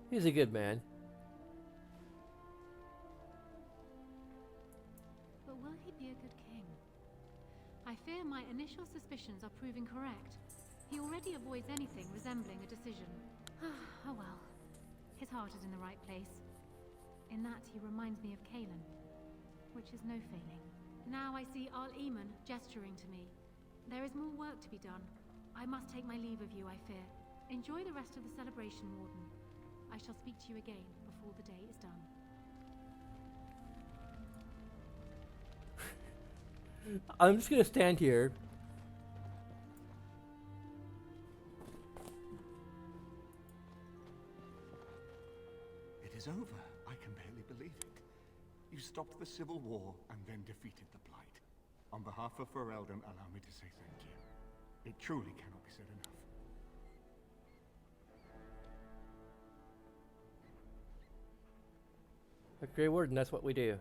He's a good man. But will he be a good king? I fear my initial suspicions are proving correct. He already avoids anything resembling a decision. Oh well. His heart is in the right place. In that he reminds me of Kaelin, which is no failing. Now I see Arl Eamon gesturing to me. There is more work to be done. I must take my leave of you, I fear. Enjoy the rest of the celebration, Warden. I shall speak to you again before the day is done. I'm just gonna stand here. It is over. I can barely believe it. You stopped the Civil War and then defeated the Blight. On behalf of Ferelden, allow me to say thank you. It truly cannot be said enough. A Grey Warden, that's what we do.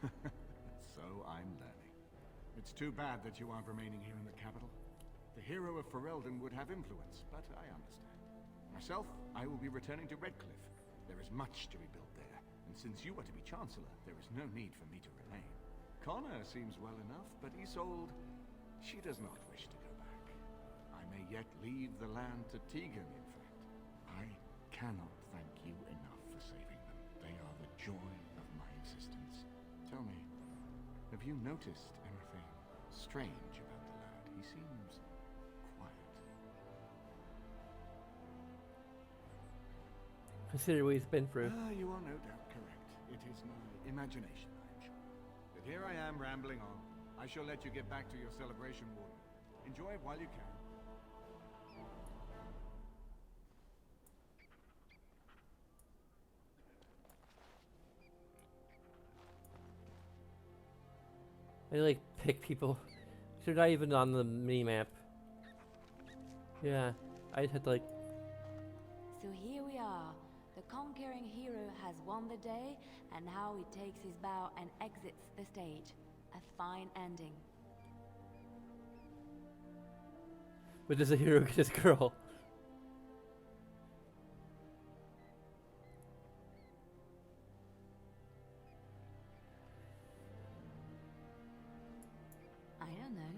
So I'm learning. It's too bad that you aren't remaining here in the capital. The hero of Ferelden would have influence, but I understand. Myself, I will be returning to Redcliffe. There is much to rebuild there, and since you are to be Chancellor, there is no need for me to remain. Connor seems well enough, but Isolde, she does not wish to go back. I may yet leave the land to Tegan, in fact. I cannot thank you enough for saving them. They are the joy of my existence. Tell me, have you noticed anything strange about the lad? He seems quiet. Consider what he's been through. You are no doubt correct. It is my imagination, I am sure. But here I am rambling on. I shall let you get back to your celebration, Warden. Enjoy it while you can. I like pick people. They're not even on the mini map. Yeah, I just had to like. So here we are. The conquering hero has won the day, and now he takes his bow and exits the stage. A fine ending. But does a hero get his girl? I don't know.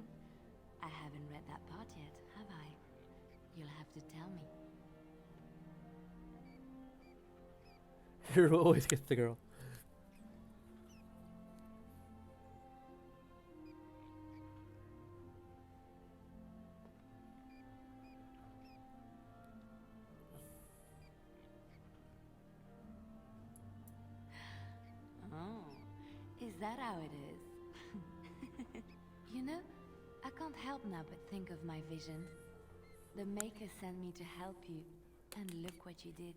I haven't read that part yet, have I? You'll have to tell me. Hero always gets the girl. Oh, is that how it is? You know, I can't help now but think of my vision. The Maker sent me to help you, and look what you did.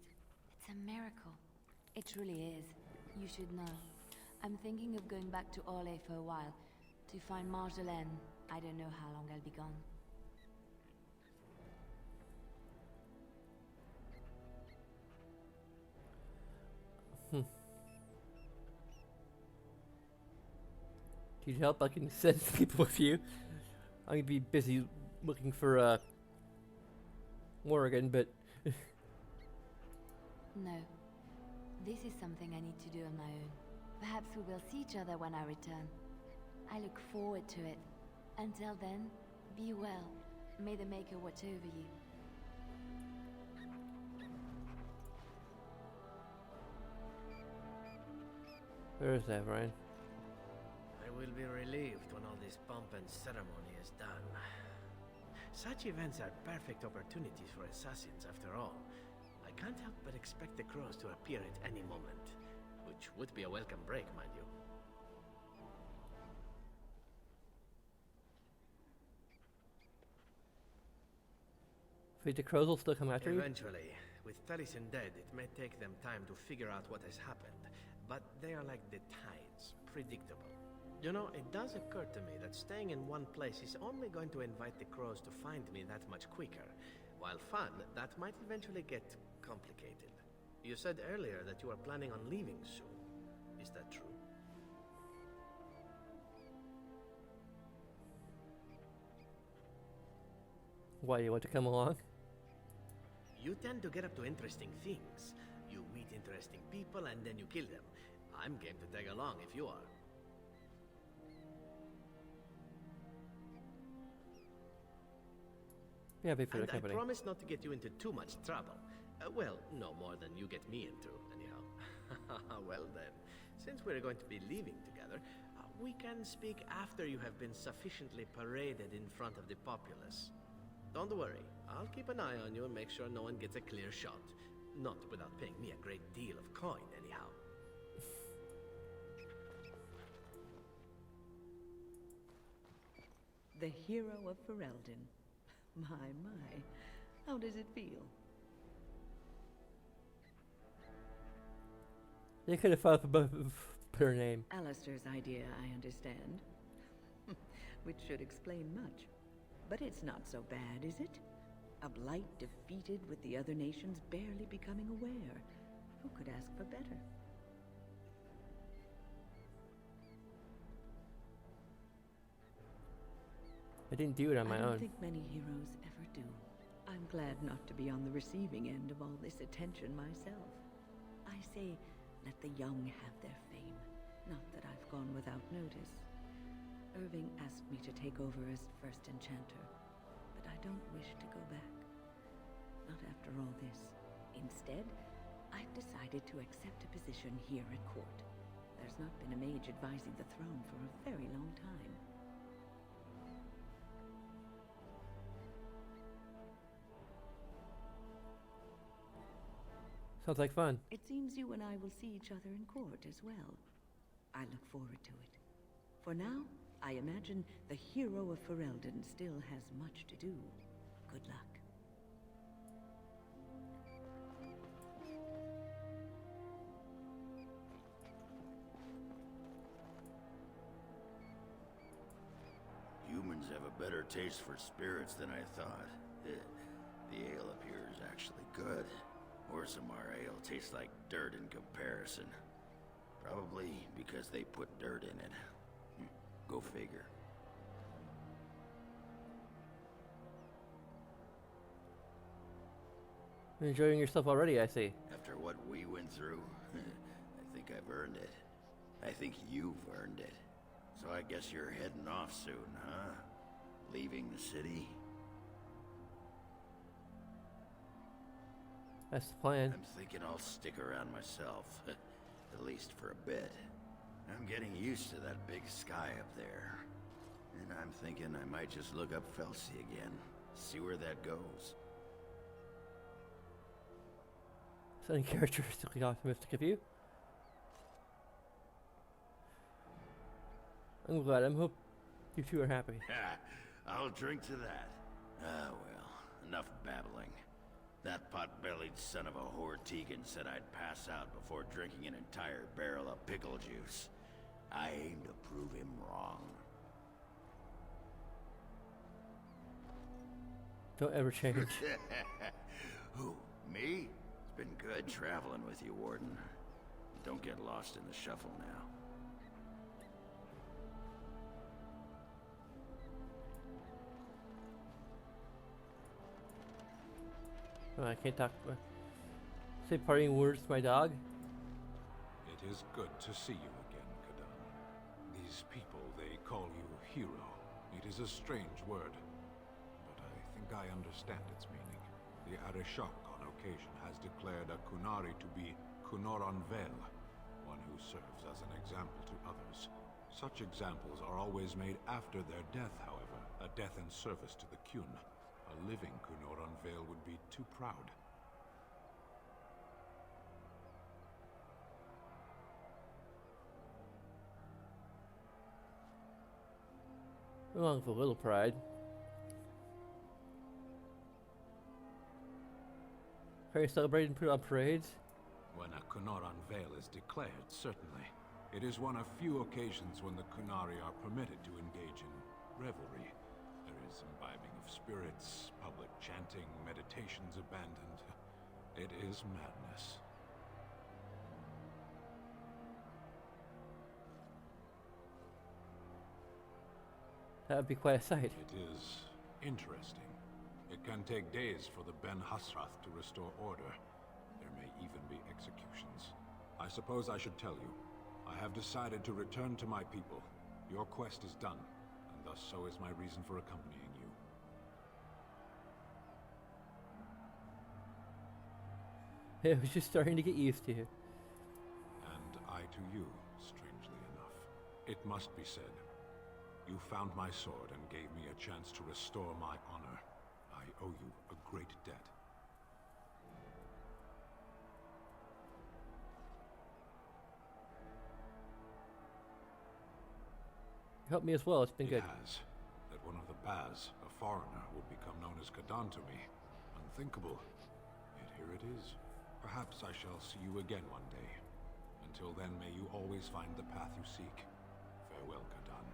It's a miracle. It truly is. You should know. I'm thinking of going back to Orlais for a while, to find Marjolaine. I don't know how long I'll be gone. Can you help? I can send people with you. I'm gonna be busy looking for Morrigan, but No. This is something I need to do on my own. Perhaps we will see each other when I return. I look forward to it. Until then, be well. May the Maker watch over you. where is that, Ryan? I will be relieved when all this pomp and ceremony is done. Such events are perfect opportunities for assassins, after all. I can't help but expect the crows to appear at any moment, which would be a welcome break, mind you. Wait, the crows will still come after you? Eventually, with Taliesin dead, it may take them time to figure out what has happened, but they are like the tides, predictable. You know, it does occur to me that staying in one place is only going to invite the crows to find me that much quicker. While fun, that might eventually get complicated. You said earlier that you are planning on leaving soon. Is that true? Why, you want to come along? You tend to get up to interesting things. You meet interesting people and then you kill them. I'm game to tag along if you are. Yeah, pay for the And I company. promise not to get you into too much trouble. Well, no more than you get me into, anyhow. Well then, since we're going to be leaving together, we can speak after you have been sufficiently paraded in front of the populace. Don't worry, I'll keep an eye on you and make sure no one gets a clear shot. Not without paying me a great deal of coin, anyhow. The hero of Ferelden. My. How does it feel? They could have fought for her name. Alistair's idea, I understand. Which should explain much. But it's not so bad, is it? A blight defeated with the other nations barely becoming aware. Who could ask for better? I didn't do it on my I don't own. think many heroes ever do. I'm glad not to be on the receiving end of all this attention myself. I say, let the young have their fame. Not that I've gone without notice. Irving asked me to take over as first enchanter, but I don't wish to go back. Not after all this. Instead, I've decided to accept a position here at court. There's not been a mage advising the throne for a very long time. Sounds like fun. It seems you and I will see each other in court as well. I look forward to it. For now, I imagine the hero of Ferelden still has much to do. Good luck. Humans have a better taste for spirits than I thought. The ale up here is actually good. Orzammar ale tastes like dirt in comparison. Probably because they put dirt in it. Go figure. You're enjoying yourself already, I see. After what we went through, I think I've earned it. I think you've earned it. So I guess you're heading off soon, huh? Leaving the city? That's the plan. I'm thinking I'll stick around myself, at least for a bit. I'm getting used to that big sky up there. And I'm thinking I might just look up Felsi again, see where that goes. Sounding characteristically optimistic of you. I'm glad. I hope you two are happy. I'll drink to that. Ah, well, enough babbling. That pot-bellied son of a whore Tegan said I'd pass out before drinking an entire barrel of pickle juice. I aim to prove him wrong. Don't ever change. Who, me? It's been good traveling with you, Warden. Don't get lost in the shuffle now. Oh, I can't talk. Say parting words to my dog. It is good to see you again, Kadan. These people, they call you hero. It is a strange word, but I think I understand its meaning. The Arishok on occasion has declared a Kunari to be Kunoran Vel, one who serves as an example to others. Such examples are always made after their death, however, a death in service to the Kyun. A living Kunoran Vel would be too proud. Along with a little pride. Are you celebrated and put on parades? When a Kunoran Vel is declared, certainly. It is one of few occasions when the Kunari are permitted to engage in revelry. There is imbibing of spirits, public chanting, meditations abandoned. It is madness. That would be quite a sight. It is interesting. It can take days for the Ben Hasrath to restore order. There may even be executions. I suppose I should tell you. I have decided to return to my people. Your quest is done, and thus so is my reason for accompanying you. It was just starting to get used to. And I to you, strangely enough. It must be said. You found my sword and gave me a chance to restore my honor. I owe you a great debt. You helped me as well. It's been good. It has. That one of the Baz, a foreigner, would become known as Kadan to me. Unthinkable. Yet here it is. Perhaps I shall see you again one day. Until then, may you always find the path you seek. Farewell, Kadan.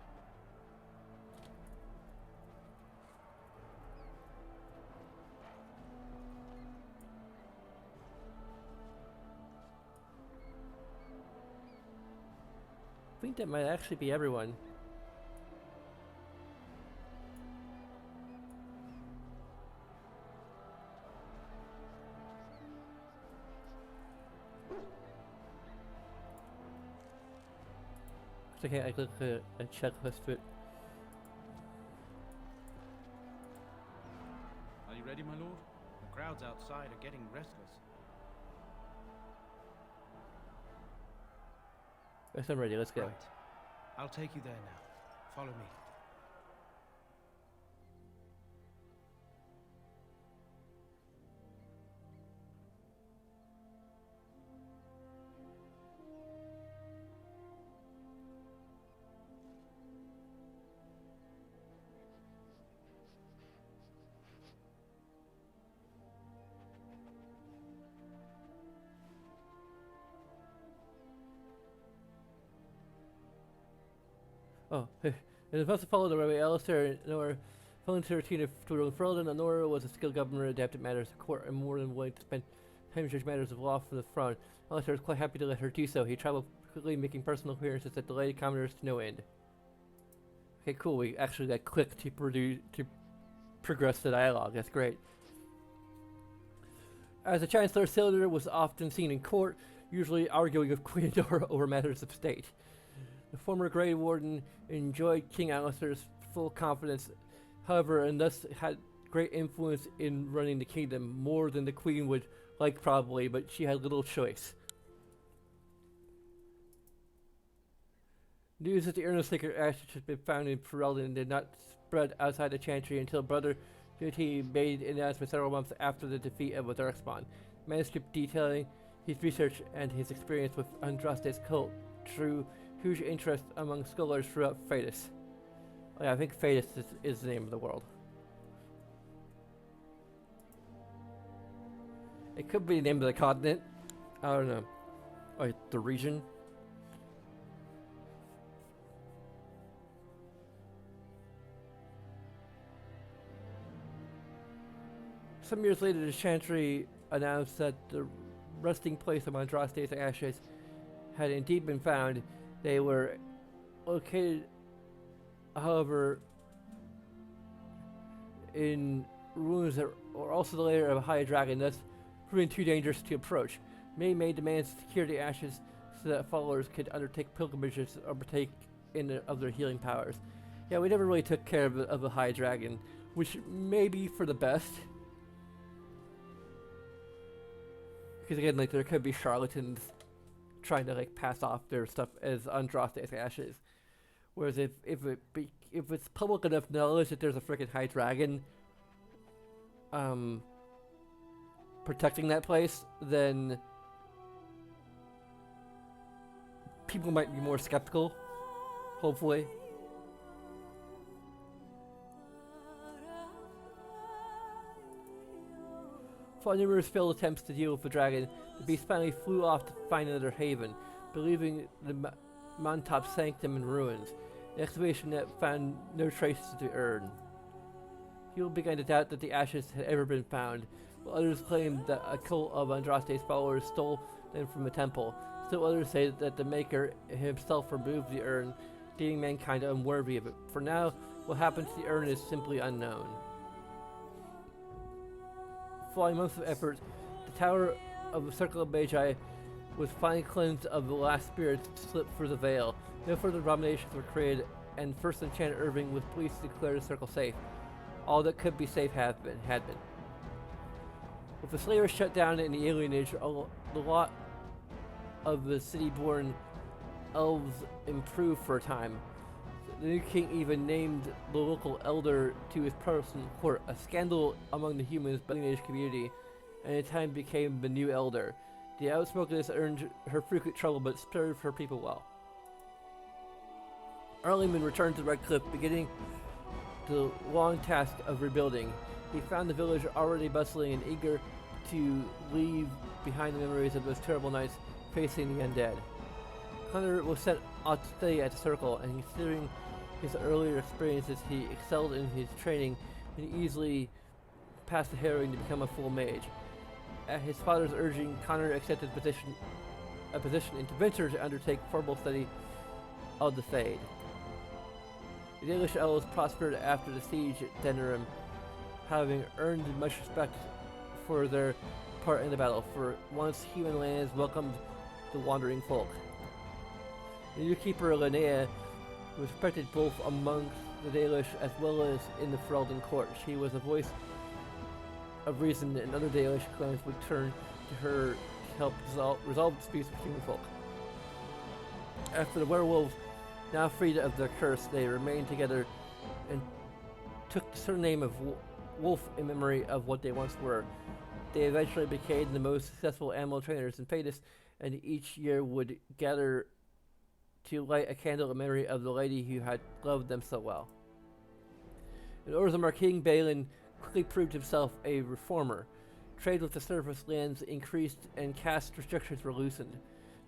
I think that might actually be everyone. So I can't click a checklist to it. Are you ready, my lord? The crowds outside are getting restless. Yes, I'm ready. Let's go. Right. I'll take you there now. Follow me. Oh, it was supposed to follow the railway. Alistair Nora fell into the routine of touring Ferelden. Nora was a skilled governor, adapted matters of court, and more than willing to spend time to judge matters of law from the throne. Alistair was quite happy to let her do so. He traveled quickly, making personal appearances that delighted commoners to no end. Okay, cool. We actually got click to progress the dialogue. That's great. As the Chancellor, Isildur was often seen in court, usually arguing with Queen Nora over matters of state. The former Grey Warden enjoyed King Alistair's full confidence, however, and thus had great influence in running the kingdom, more than the Queen would like probably, but she had little choice. News that the Urn of Sacred Ashes had been found in Ferelden did not spread outside the Chantry until Brother Duty made an announcement several months after the defeat of the Darkspawn. Manuscript detailing his research and his experience with Andraste's cult drew huge interest among scholars throughout Thedas. Oh yeah, I think Thedas is the name of the world. It could be the name of the continent. I don't know. Or the region. Some years later, the Chantry announced that the resting place of Andraste's ashes had indeed been found. They were located, however, in ruins that were also the lair of a high dragon, thus proving too dangerous to approach. Many made demands to secure the ashes so that followers could undertake pilgrimages or partake in of their healing powers. Yeah, we never really took care of the high dragon, which may be for the best. Because again, like, there could be charlatans trying to like pass off their stuff as Andraste's ashes, whereas if it's public enough knowledge that there's a freaking high dragon protecting that place, then people might be more skeptical, hopefully. Following numerous failed attempts to deal with the dragon, the beast finally flew off to find another haven, believing the Montop sanctum in ruins. An excavation that found no traces of the urn. People began to doubt that the ashes had ever been found, while others claimed that a cult of Andraste's followers stole them from the temple. Still others say that the Maker himself removed the urn, deeming mankind unworthy of it. For now, what happened to the urn is simply unknown. Following months of effort, the Tower of the Circle of Magi was finally cleansed of the last spirits to slip through the veil. No further abominations were created, and First Enchanter Irving was pleased to declare the circle safe. All that could be safe had been. With the Slayers shut down in the alienage, the lot of the city-born elves improved for a time. The new king even named the local elder to his personal court, a scandal among the humans but the lineage community, and in time became the new elder. The outspokenness earned her frequent trouble but served her people well. Arliman returned to Red Cliff, beginning the long task of rebuilding. He found the village already bustling and eager to leave behind the memories of those terrible nights facing the undead. Connor was sent out to stay at the Circle, and considering his earlier experiences, he excelled in his training and easily passed the harrowing to become a full mage. At his father's urging, Connor accepted a position in Tevinter to undertake formal study of the Fade. The Dalish elves prospered after the siege at Denerim, having earned much respect for their part in the battle, for once human lands welcomed the wandering folk. The new keeper Linnea was respected both amongst the Dalish as well as in the Ferelden court. She was a voice of reason, and other Dalish clans would turn to her to help resolve disputes with human folk. After the werewolves, now freed of their curse, they remained together and took the surname of Wolf in memory of what they once were. They eventually became the most successful animal trainers in Phaedus, and each year would gather to light a candle in memory of the lady who had loved them so well. In Orzammar, King Balin quickly proved himself a reformer. Trade with the surface lands increased and caste restrictions were loosened.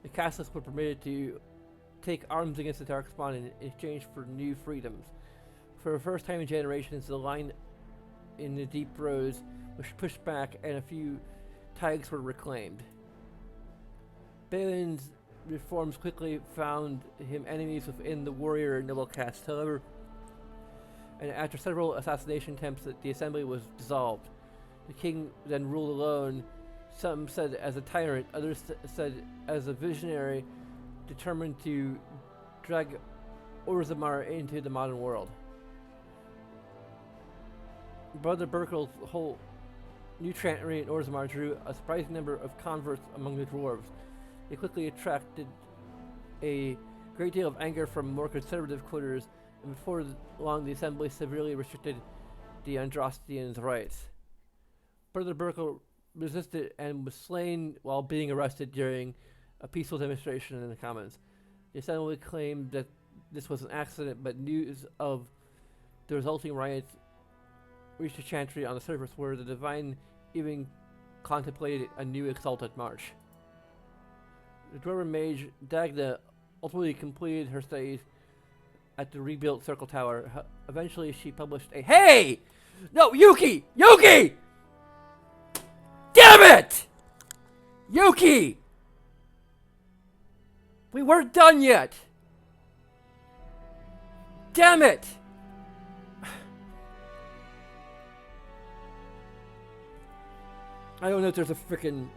The castles were permitted to take arms against the Darkspawn in exchange for new freedoms. For the first time in generations, the line in the deep roads was pushed back and a few tags were reclaimed. Balin's reforms quickly found him enemies within the warrior and noble caste. However, and after several assassination attempts, the assembly was dissolved. The king then ruled alone. Some said as a tyrant, others said as a visionary determined to drag Orzammar into the modern world. Brother Berkel's whole new treasury in Orzammar drew a surprising number of converts among the dwarves. They quickly attracted a great deal of anger from more conservative quarters, and before long the assembly severely restricted the Andrastians' rights. Brother Berkel resisted and was slain while being arrested during a peaceful demonstration in the Commons. The assembly claimed that this was an accident, but news of the resulting riots reached a chantry on the surface where the Divine even contemplated a new exalted march. The Dwarven mage Dagda ultimately completed her studies at the rebuilt Circle Tower. Eventually, she published a— Hey! No, Yuki! Yuki! Damn it! Yuki! We weren't done yet! Damn it! I don't know if there's a frickin'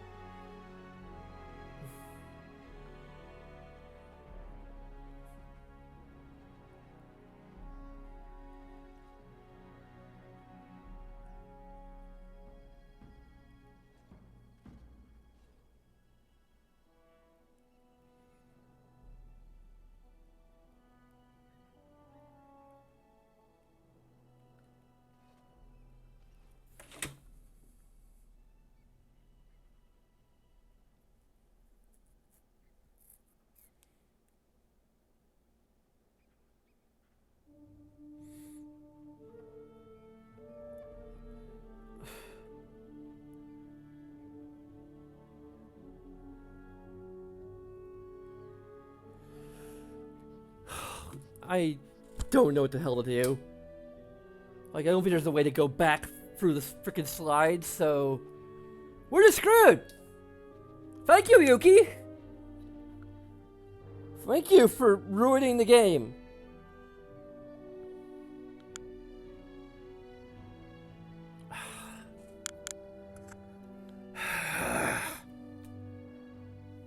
I don't know what the hell to do. Like, I don't think there's a way to go back through this freaking slide, so we're just screwed. Thank you, Yuki. Thank you for ruining the game.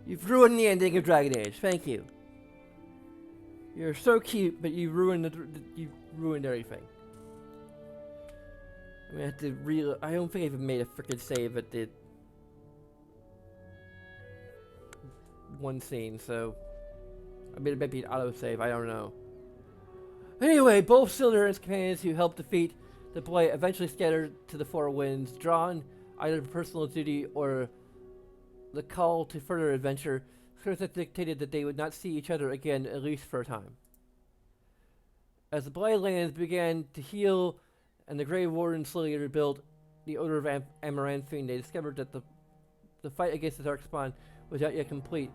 You've ruined the ending of Dragon Age. Thank you. You're so cute, but you ruined everything. I'm gonna have to I don't think I even made a freaking save at the one scene, so I mean, it might be an auto-save, I don't know. Anyway, both Sildar and his companions who helped defeat the Blight eventually scattered to the four winds, drawn either for personal duty or the call to further adventure. That dictated that they would not see each other again, at least for a time. As the Blighted lands began to heal and the Grey Warden slowly rebuilt the Order of Amaranthine, they discovered that the fight against the Darkspawn was not yet complete.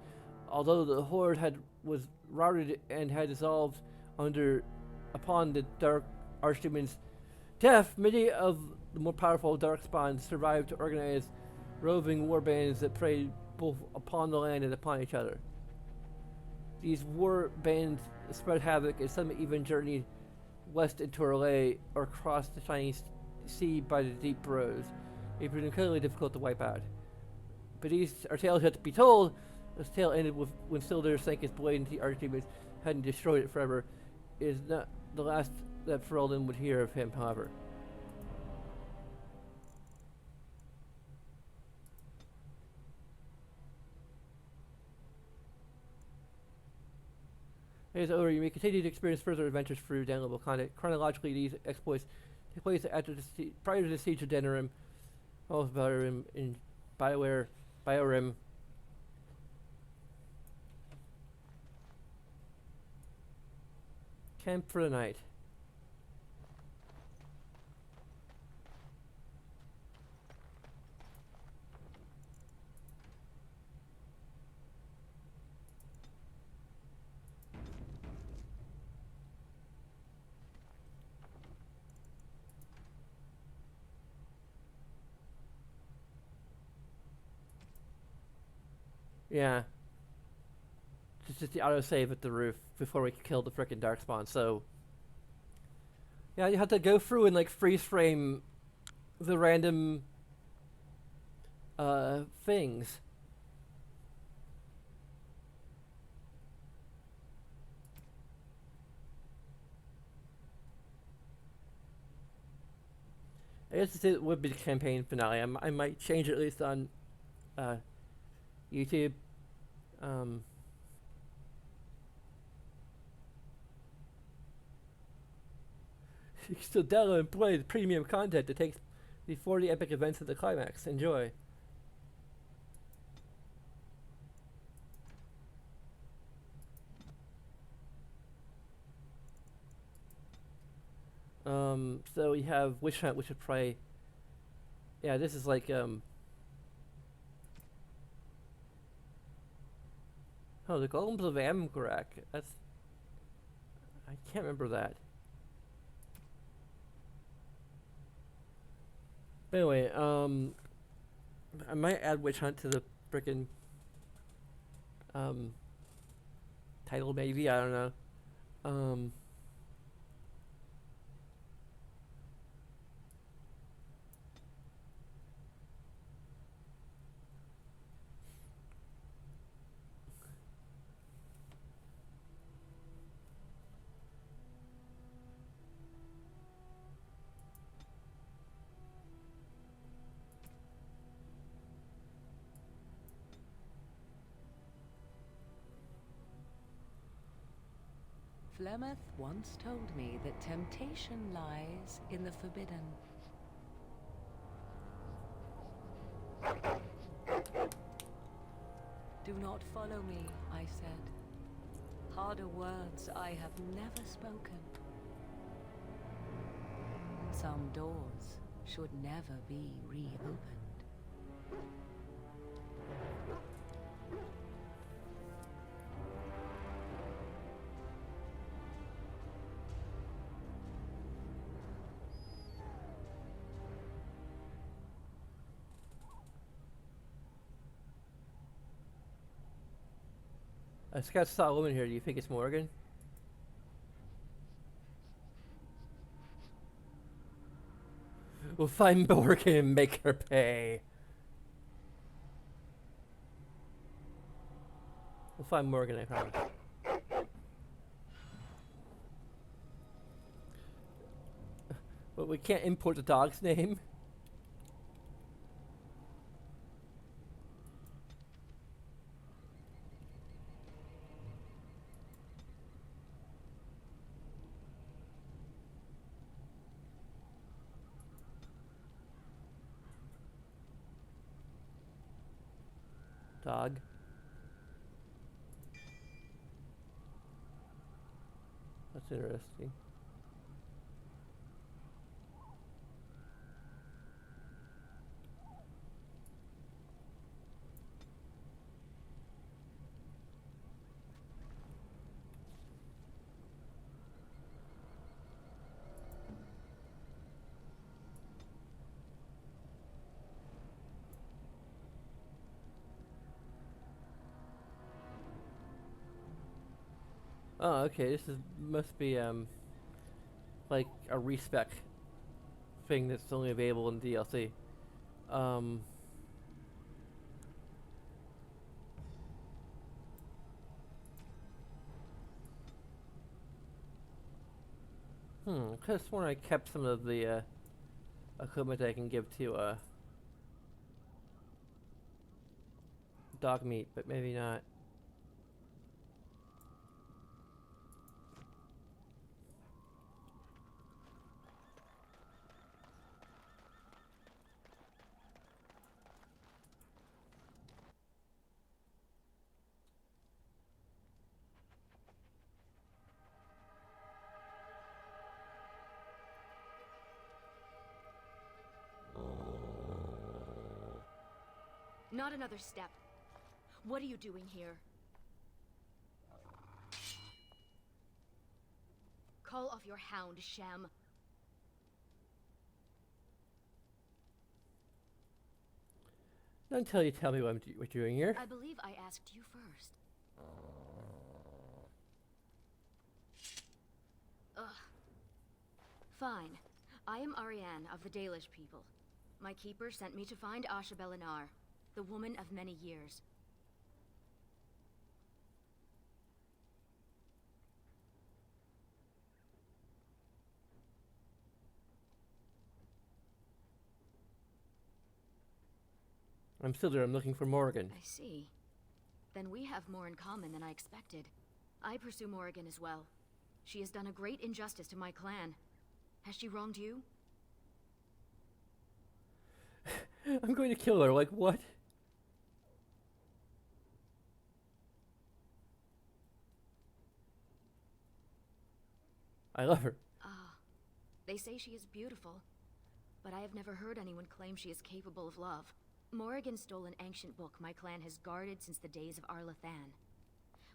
Although the Horde was routed and had dissolved upon the Dark Archdemon's death, many of the more powerful Darkspawn survived to organize roving warbands that preyed both upon the land and upon each other. These war bands spread havoc, and some even journeyed west into Orlais or crossed the shining sea by the deep roads. It was incredibly difficult to wipe out. But these are tales yet to be told. This tale ended with when Sildur sank his blade into the Archdemons, hadn't destroyed it forever. It is not the last that Ferelden would hear of him, however. It is over. You may continue to experience further adventures through downloadable content. Chronologically, these exploits take place after prior to the siege of Denerim. All of Biorim in Biorim. Camp for the night. Yeah. It's just the autosave at the roof before we kill the frickin' Darkspawn, so... Yeah, you have to go through and, like, freeze frame the random... things. I guess it would be the campaign finale. I might change it at least on, YouTube. You can still download and play the premium content that takes before the epic events of the climax. Enjoy. So we have Witch Hunt, Witch of Prey. Yeah, this is like, oh, the Golems of Amgarak. That's... I can't remember that. But anyway, I might add Witch Hunt to the frickin' title, maybe, I don't know. Flemeth once told me that temptation lies in the forbidden. Do not follow me, I said. Harder words I have never spoken. Some doors should never be reopened. I just got saw a woman here. Do you think it's Morgan? We'll find Morgan and make her pay. We'll find Morgan, I promise. But we can't import the dog's name. Dog. That's interesting. Oh, okay. This is must be like a respec thing that's only available in DLC. I could have sworn I kept some of the equipment I can give to dog meat, but maybe not. Not another step. What are you doing here? Call off your hound, Shem. Not until you tell me what we're doing here. I believe I asked you first. Ugh. Fine. I am Ariane of the Dalish people. My keeper sent me to find Asha Belinar, the woman of many years. I'm still there. I'm looking for Morrigan. I see. Then we have more in common than I expected. I pursue Morrigan as well. She has done a great injustice to my clan. Has she wronged you? I'm going to kill her. Like, what? I love her. Ah, they say she is beautiful, but I have never heard anyone claim she is capable of love. Morrigan stole an ancient book my clan has guarded since the days of Arlathan.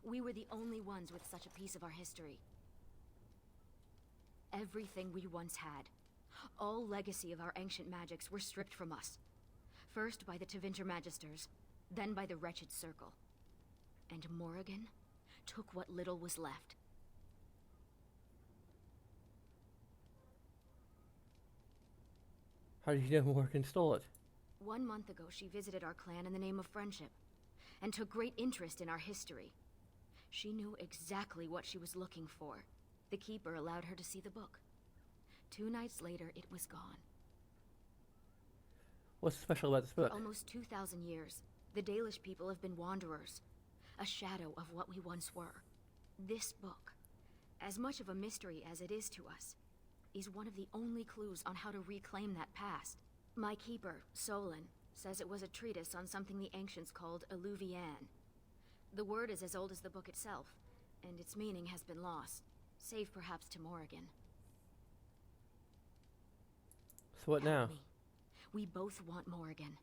We were the only ones with such a piece of our history. Everything we once had, all legacy of our ancient magics, were stripped from us. First by the Tevinter Magisters, then by the Wretched Circle. And Morrigan took what little was left. How did you know Morrigan stole it? 1 month ago, she visited our clan in the name of friendship, and took great interest in our history. She knew exactly what she was looking for. The Keeper allowed her to see the book. 2 nights later, it was gone. What's special about this book? For almost 2,000 years, the Dalish people have been wanderers, a shadow of what we once were. This book, as much of a mystery as it is to us, is one of the only clues on how to reclaim that past. My keeper, Solon, says it was a treatise on something the ancients called Alluvian. The word is as old as the book itself, and its meaning has been lost, save perhaps to Morrigan. So what now? Help me. We both want Morrigan,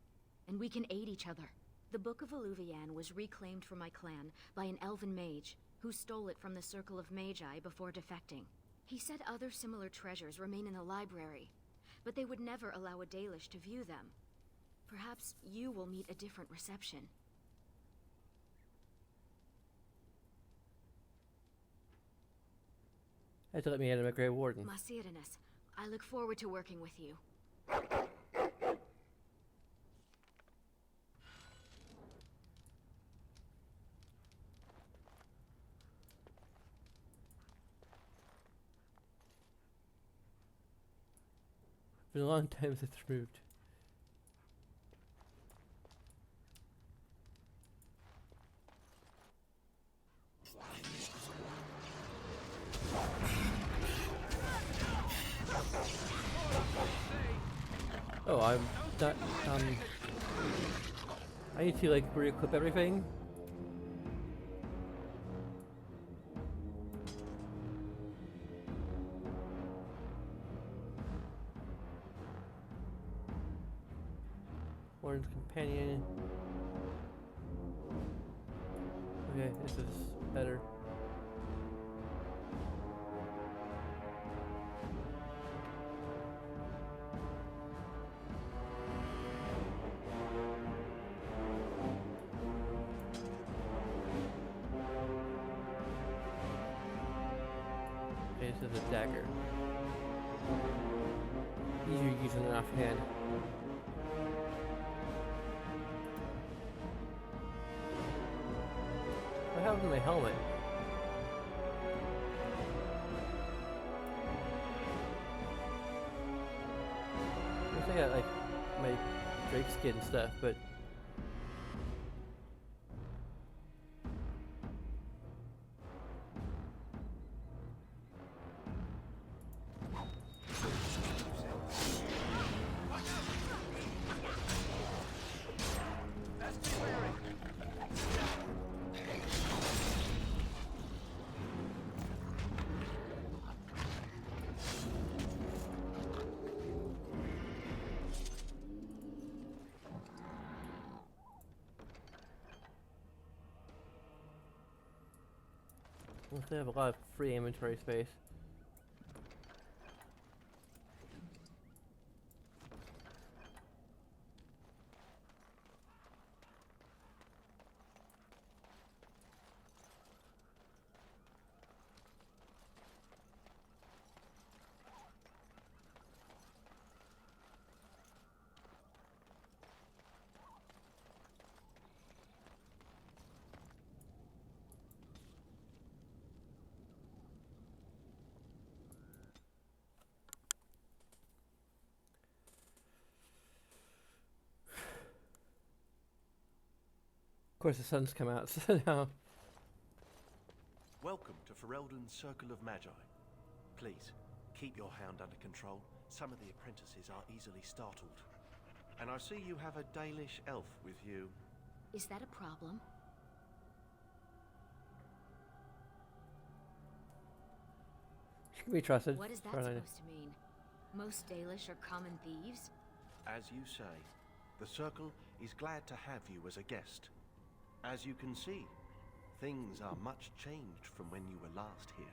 and we can aid each other. The Book of Alluvian was reclaimed for my clan by an elven mage, who stole it from the Circle of Magi before defecting. He said other similar treasures remain in the library, but they would never allow a Dalish to view them. Perhaps you will meet a different reception. Had to let me in, I'm a Grey Warden. Masirinis, I look forward to working with you. It's been a long time since it's moved. Oh, I'm not, I need to, like, re-equip everything. Warden's Companion. Okay, this is better. Okay, this is a dagger. Easier using an offhand. What happened to my helmet? I got like my Drake skin stuff, but they have a lot of free inventory space. Of course, the sun's come out, so now. Welcome to Ferelden's Circle of Magi. Please, keep your hound under control. Some of the apprentices are easily startled. And I see you have a Dalish elf with you. Is that a problem? She can be trusted. What is that Far as I know. supposed to mean? Most Dalish are common thieves? As you say, the Circle is glad to have you as a guest. As you can see, things are much changed from when you were last here.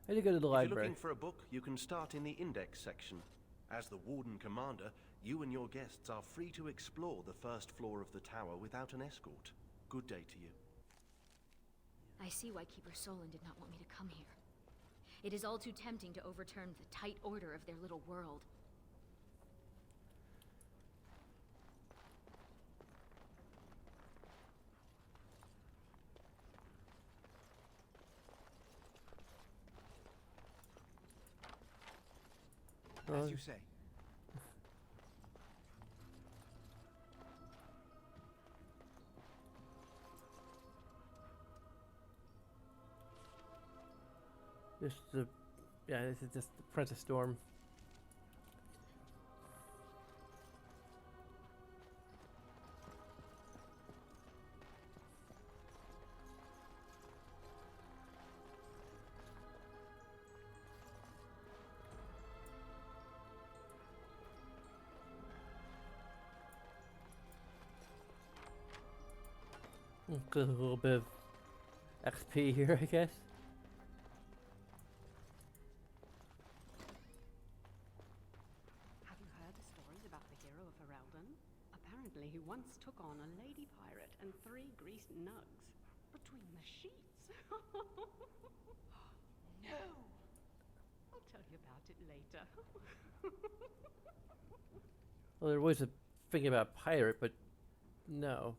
I need to go to the If library. you're looking for a book, you can start in the index section. As the Warden Commander, you and your guests are free to explore the first floor of the tower without an escort. Good day to you. I see why Keeper Solon did not want me to come here. It is all too tempting to overturn the tight order of their little world. As you say. Just the, yeah, this is just the Princess Storm. Get a little bit of XP here, I guess. Have you heard the stories about the hero of Ferelden? Apparently he once took on a lady pirate and 3 greased nugs between the sheets. No! I'll tell you about it later. Well, there was a thing about pirate, but no.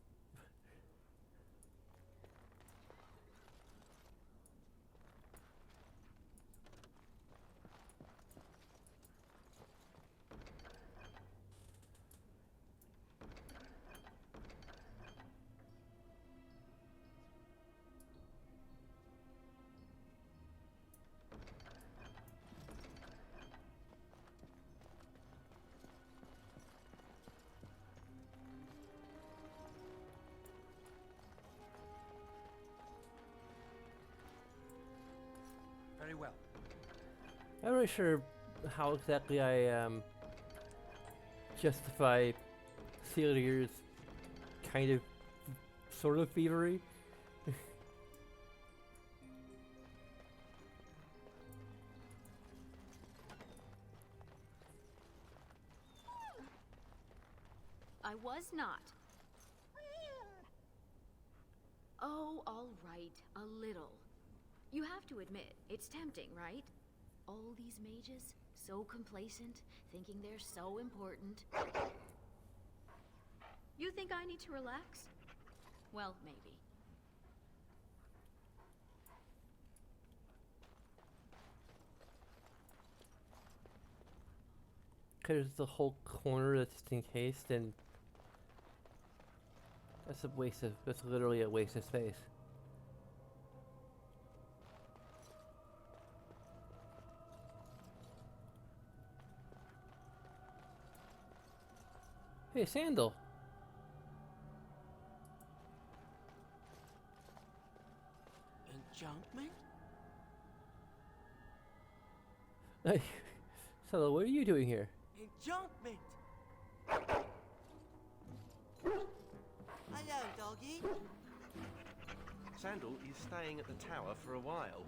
Very well. I'm not really sure how exactly I justify Celia's kind of, sort of thievery. I was not. Oh, all right, a little. You have to admit, it's tempting, right? All these mages, so complacent, thinking they're so important. You think I need to relax? Well, maybe. clears the whole corner that's just encased, and that's a waste of. That's literally a waste of space. Hey, Sandal. Enchantment? Hey, Sandal, what are you doing here? Enchantment! Hello, doggy. Sandal is staying at the tower for a while.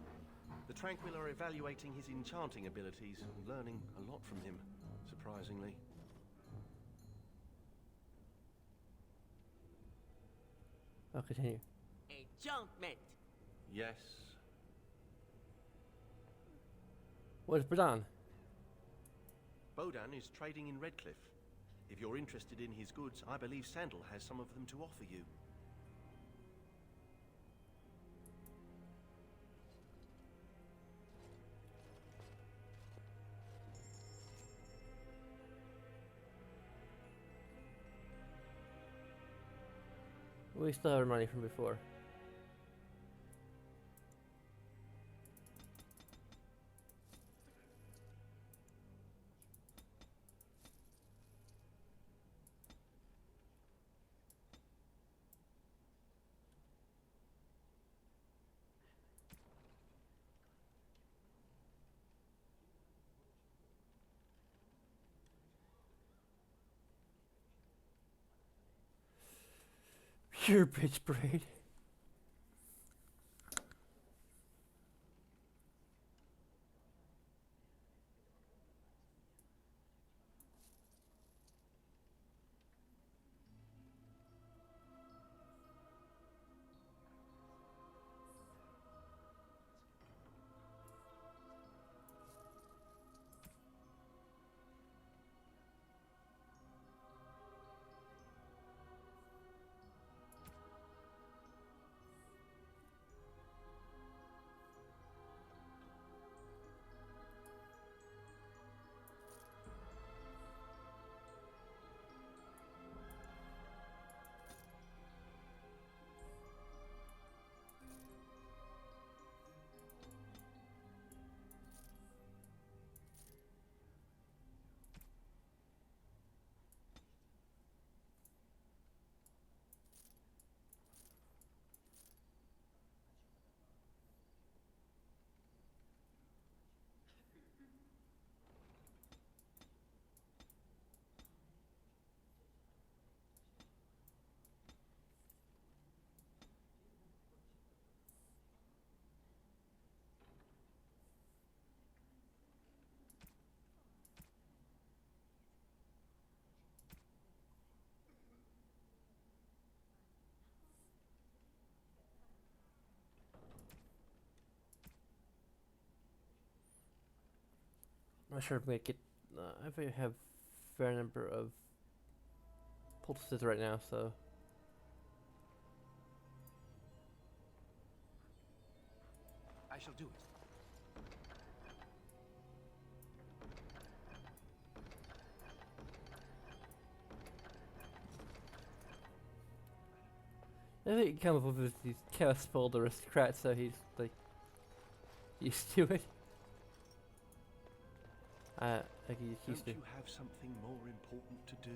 The Tranquil are evaluating his enchanting abilities and learning a lot from him, surprisingly. I'll continue. Enchantment! Yes. Where's Bradan? Bodan is trading in Redcliffe. If you're interested in his goods, I believe Sandal has some of them to offer you. We still have money from before. Pure bitch braid. I'm not sure if we get. I think I have a fair number of poultices right now, so. I shall do it. I think he come up with these chaos spoiled aristocrats, so he's like used to it. Like he's used to. Don't you have something more important to do?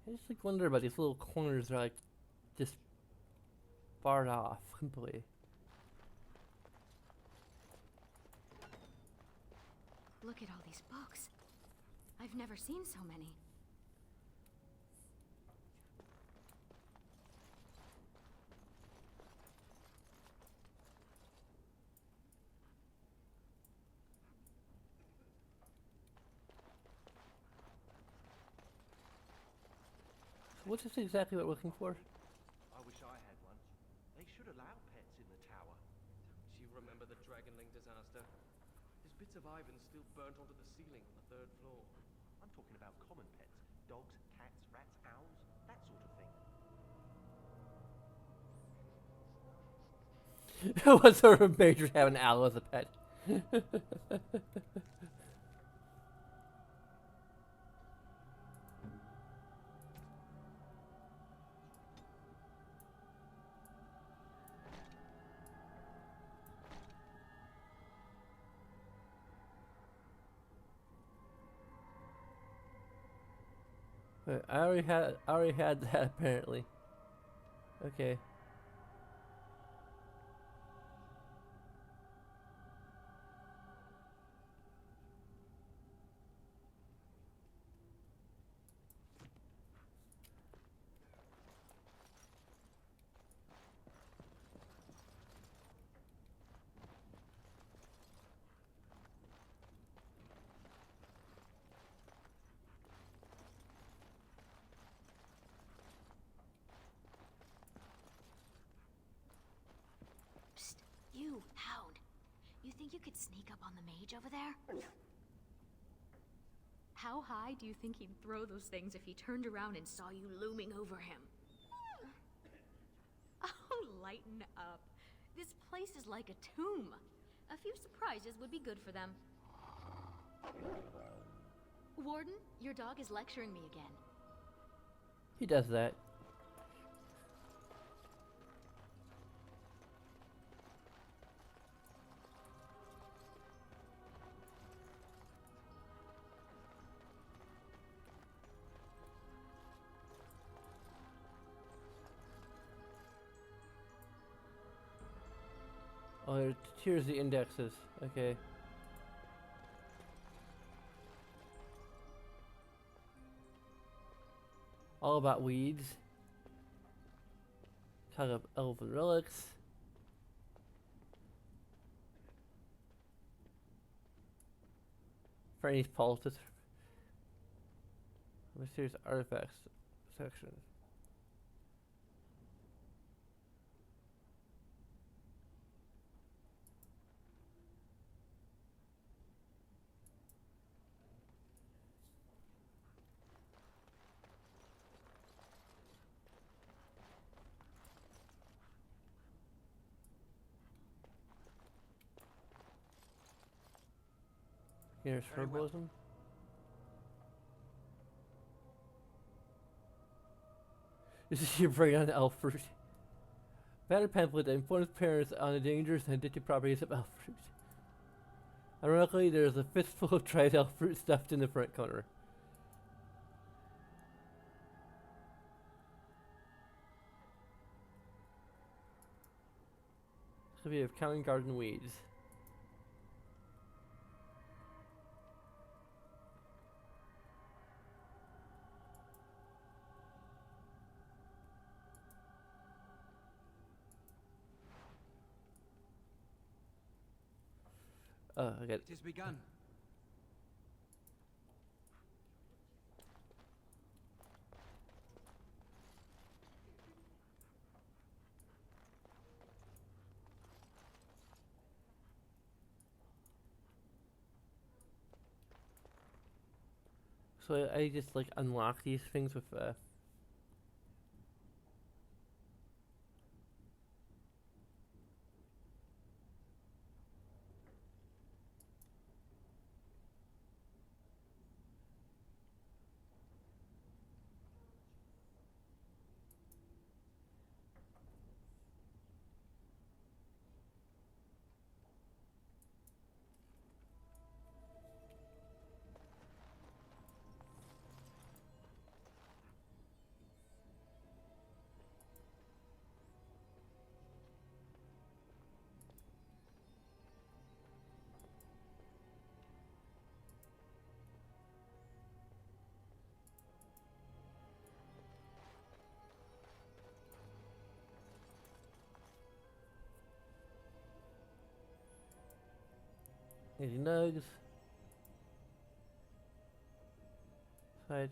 I just like wonder about these little corners that are like just barred off completely. Look at all these books. I've never seen so many. What's this exactly what we're looking for? I wish I had one. They should allow pets in the tower. Do you remember the Dragonling disaster? There's Bits of Ivan still burnt onto the ceiling on the 3rd floor. I'm talking about common pets. Dogs, cats, rats, owls, that sort of thing. What sort of majors have an owl as a pet? Wait, I already had that apparently. Okay. You, Hound. You think you could sneak up on the mage over there? How high do you think he'd throw those things if he turned around and saw you looming over him? Oh, lighten up. This place is like a tomb. A few surprises would be good for them. Warden, your dog is lecturing me again. He does that. Oh, here's the indexes. Okay. All about weeds. Talk of elven relics. Franny's politics. Mysterious artifacts section. Here's herbalism. This is your brain on elf fruit. Battered pamphlet that informs parents on the dangers and addictive properties of elf fruit. Ironically, there's a fistful of dried elf fruit stuffed in the front corner. So we have common garden weeds. Okay. It is begun. So I just like unlock these things with nugs. Side.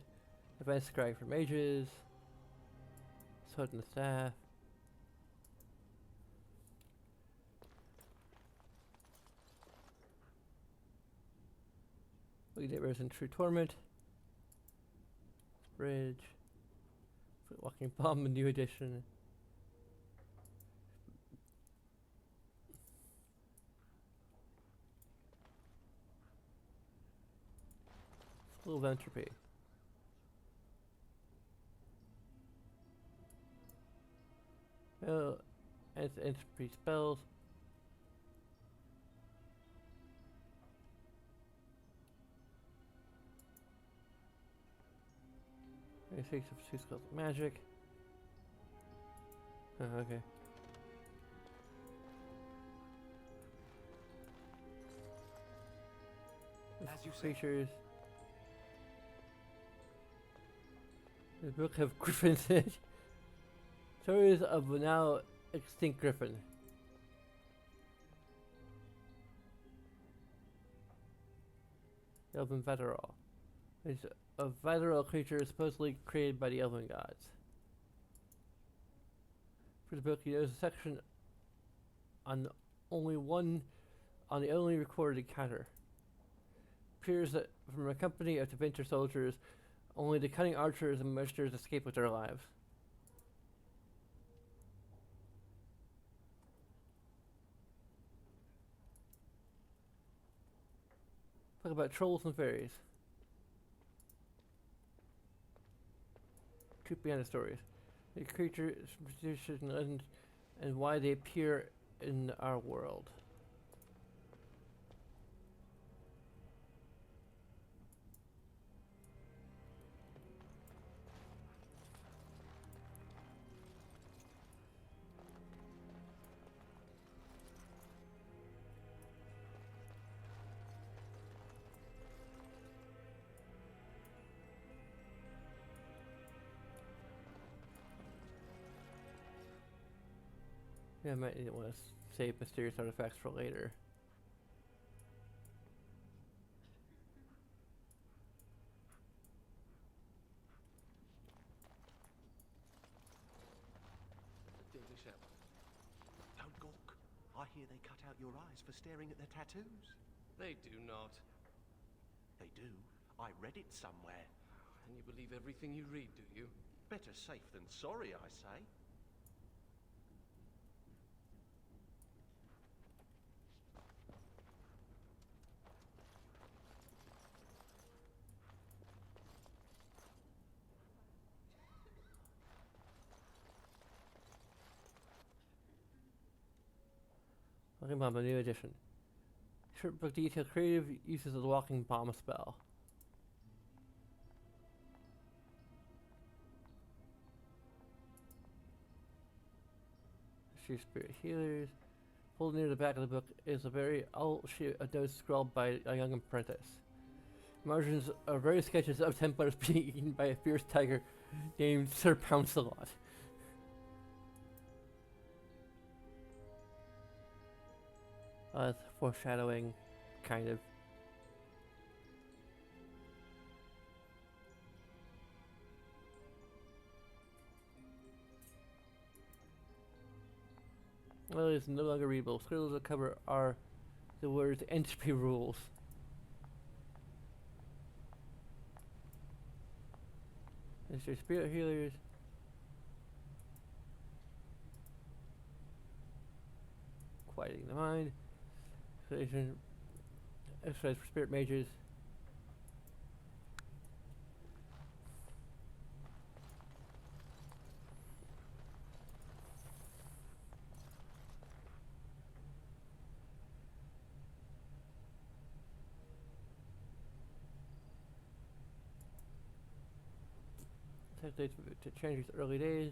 Advanced scribe for mages. Sword and the staff. Nightmares and True Torment. Bridge. Walking Bomb, a new edition. School of Entropy. Well, entropy spells. Basics of 2 skills of magic. Oh, okay. As you say. Creatures. The book have griffins in it. Stories of a now extinct griffin. The Elven Vateral. It's a Vateral creature supposedly created by the Elven gods. For the book, there's a section on the only recorded encounter. Appears that from a company of Tevinter soldiers, only the cunning archers and magicians escape with their lives. Talk about trolls and fairies. Truth behind the stories. The creatures, tradition, and why they appear in our world. Yeah, I might want to save mysterious artifacts for later. Don't gawk. I hear they cut out your eyes for staring at their tattoos. They do not. They do. I read it somewhere. And you believe everything you read, do you? Better safe than sorry, I say. Walking Bomb, a new edition. Short book detail creative uses the Walking Bomb spell. Sheer Spirit Healers. Pulled near the back of the book is a very old sheet of notes scrawled by a young apprentice. Margins are various sketches of Templars being eaten by a fierce tiger named Sir Pouncelot. Foreshadowing, kind of. Well, it's no longer readable. Scribbles that cover are the words entropy rules. There's your spirit healers. Quieting the mind. Exercise for spirit mages. To change its early days.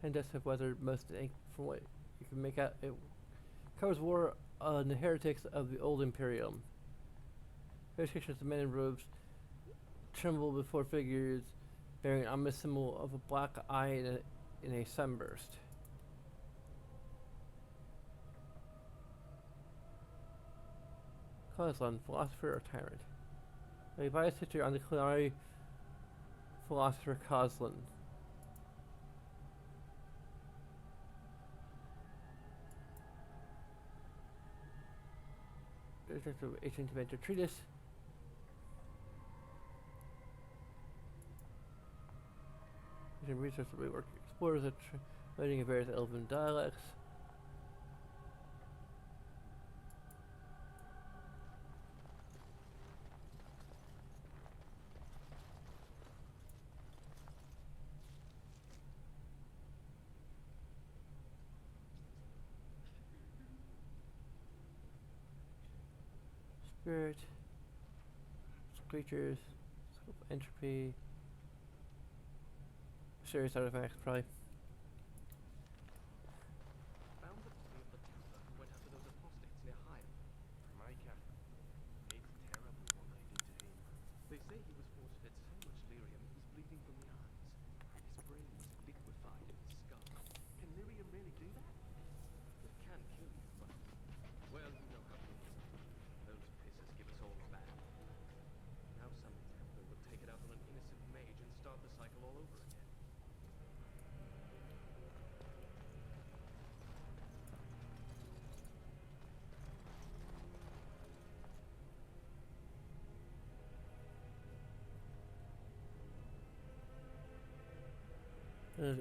And deaths have weathered most from what you can make out. It covers war on the heretics of the old Imperium. Illustrations of men in robes tremble before figures bearing an ominous symbol of a black eye in a sunburst. Kozlan, philosopher or tyrant. A revised history on the Qunari philosopher Kozlan. Ancient Adventure Treatise. Using research to rework explorers are writing in various elven dialects. Spirit, creatures, scope entropy, serious artifacts, probably. Found the body of the Templar who went after those apostates near Hyde. Micah. It's terrible what they did to him. They say he was force-fed so much lyrium he was bleeding from the eyes. His brain was liquefied in his skull. Can lyrium really do that? It can kill you, but... well, you know how it is. Those pissers give us all back. Now some Templar will take it out on an innocent mage and start the cycle all over again.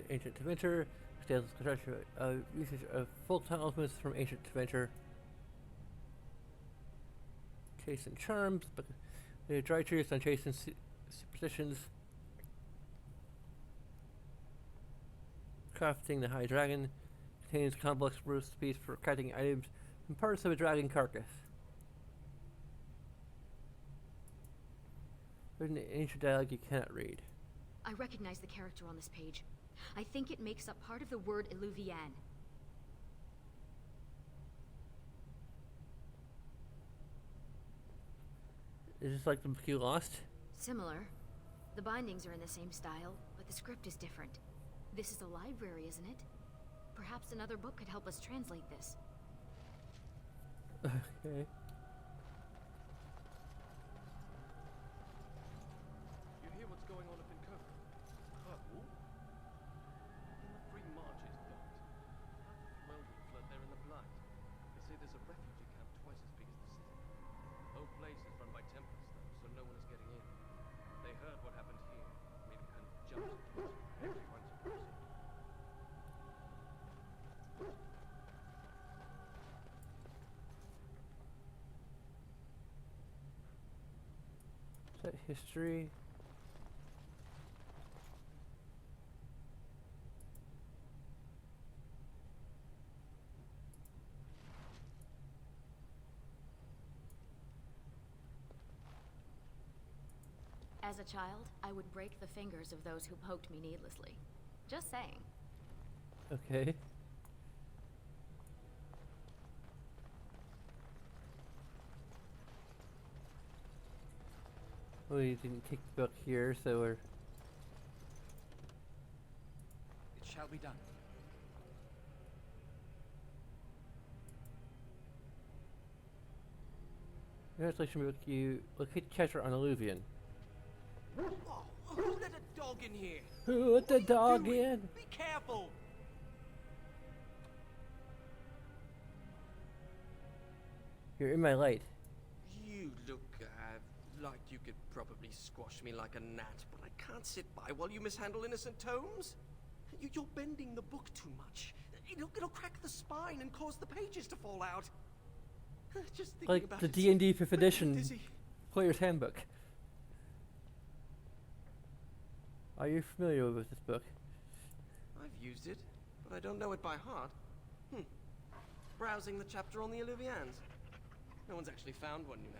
Ancient Adventure, Tales of construction, usage of folk talismans from Ancient Adventure. Chase and charms, but the dry trees on chase and superstitions. Crafting the High Dragon contains complex recipes for crafting items and parts of a dragon carcass. Written in ancient dialect you cannot read. I recognize the character on this page. I think it makes up part of the word Illuvian. Is this like the book you lost? Similar. The bindings are in the same style, but the script is different. This is a library, isn't it? Perhaps another book could help us translate this. Okay. You hear what's going on up in Kirk? Kirkwall? In the Free Marches, Dot. Half of Weldon fled there in the Blight. They say there's a refugee camp twice as big as the city. The whole place is run by Templars, though, so no one is getting in. They heard what happened here, made a kind of jump to us. Everyone's close. Set history. As a child, I would break the fingers of those who poked me needlessly. Just saying. Okay. We didn't take the book here, so we're... It shall be done. Translation book, you locate the chapter on Illuvian. Oh, who let a dog in here? Who let the dog doing? in? Be careful! You're in my light. You look, like you could probably squash me like a gnat, but I can't sit by while you mishandle innocent tomes. You're bending the book too much. It'll crack the spine and cause the pages to fall out. Just thinking Like about the it D&D 5th edition dizzy. Player's Handbook. Are you familiar with this book? I've used it, but I don't know it by heart. Browsing the chapter on the Illuvians. No one's actually found one, you know.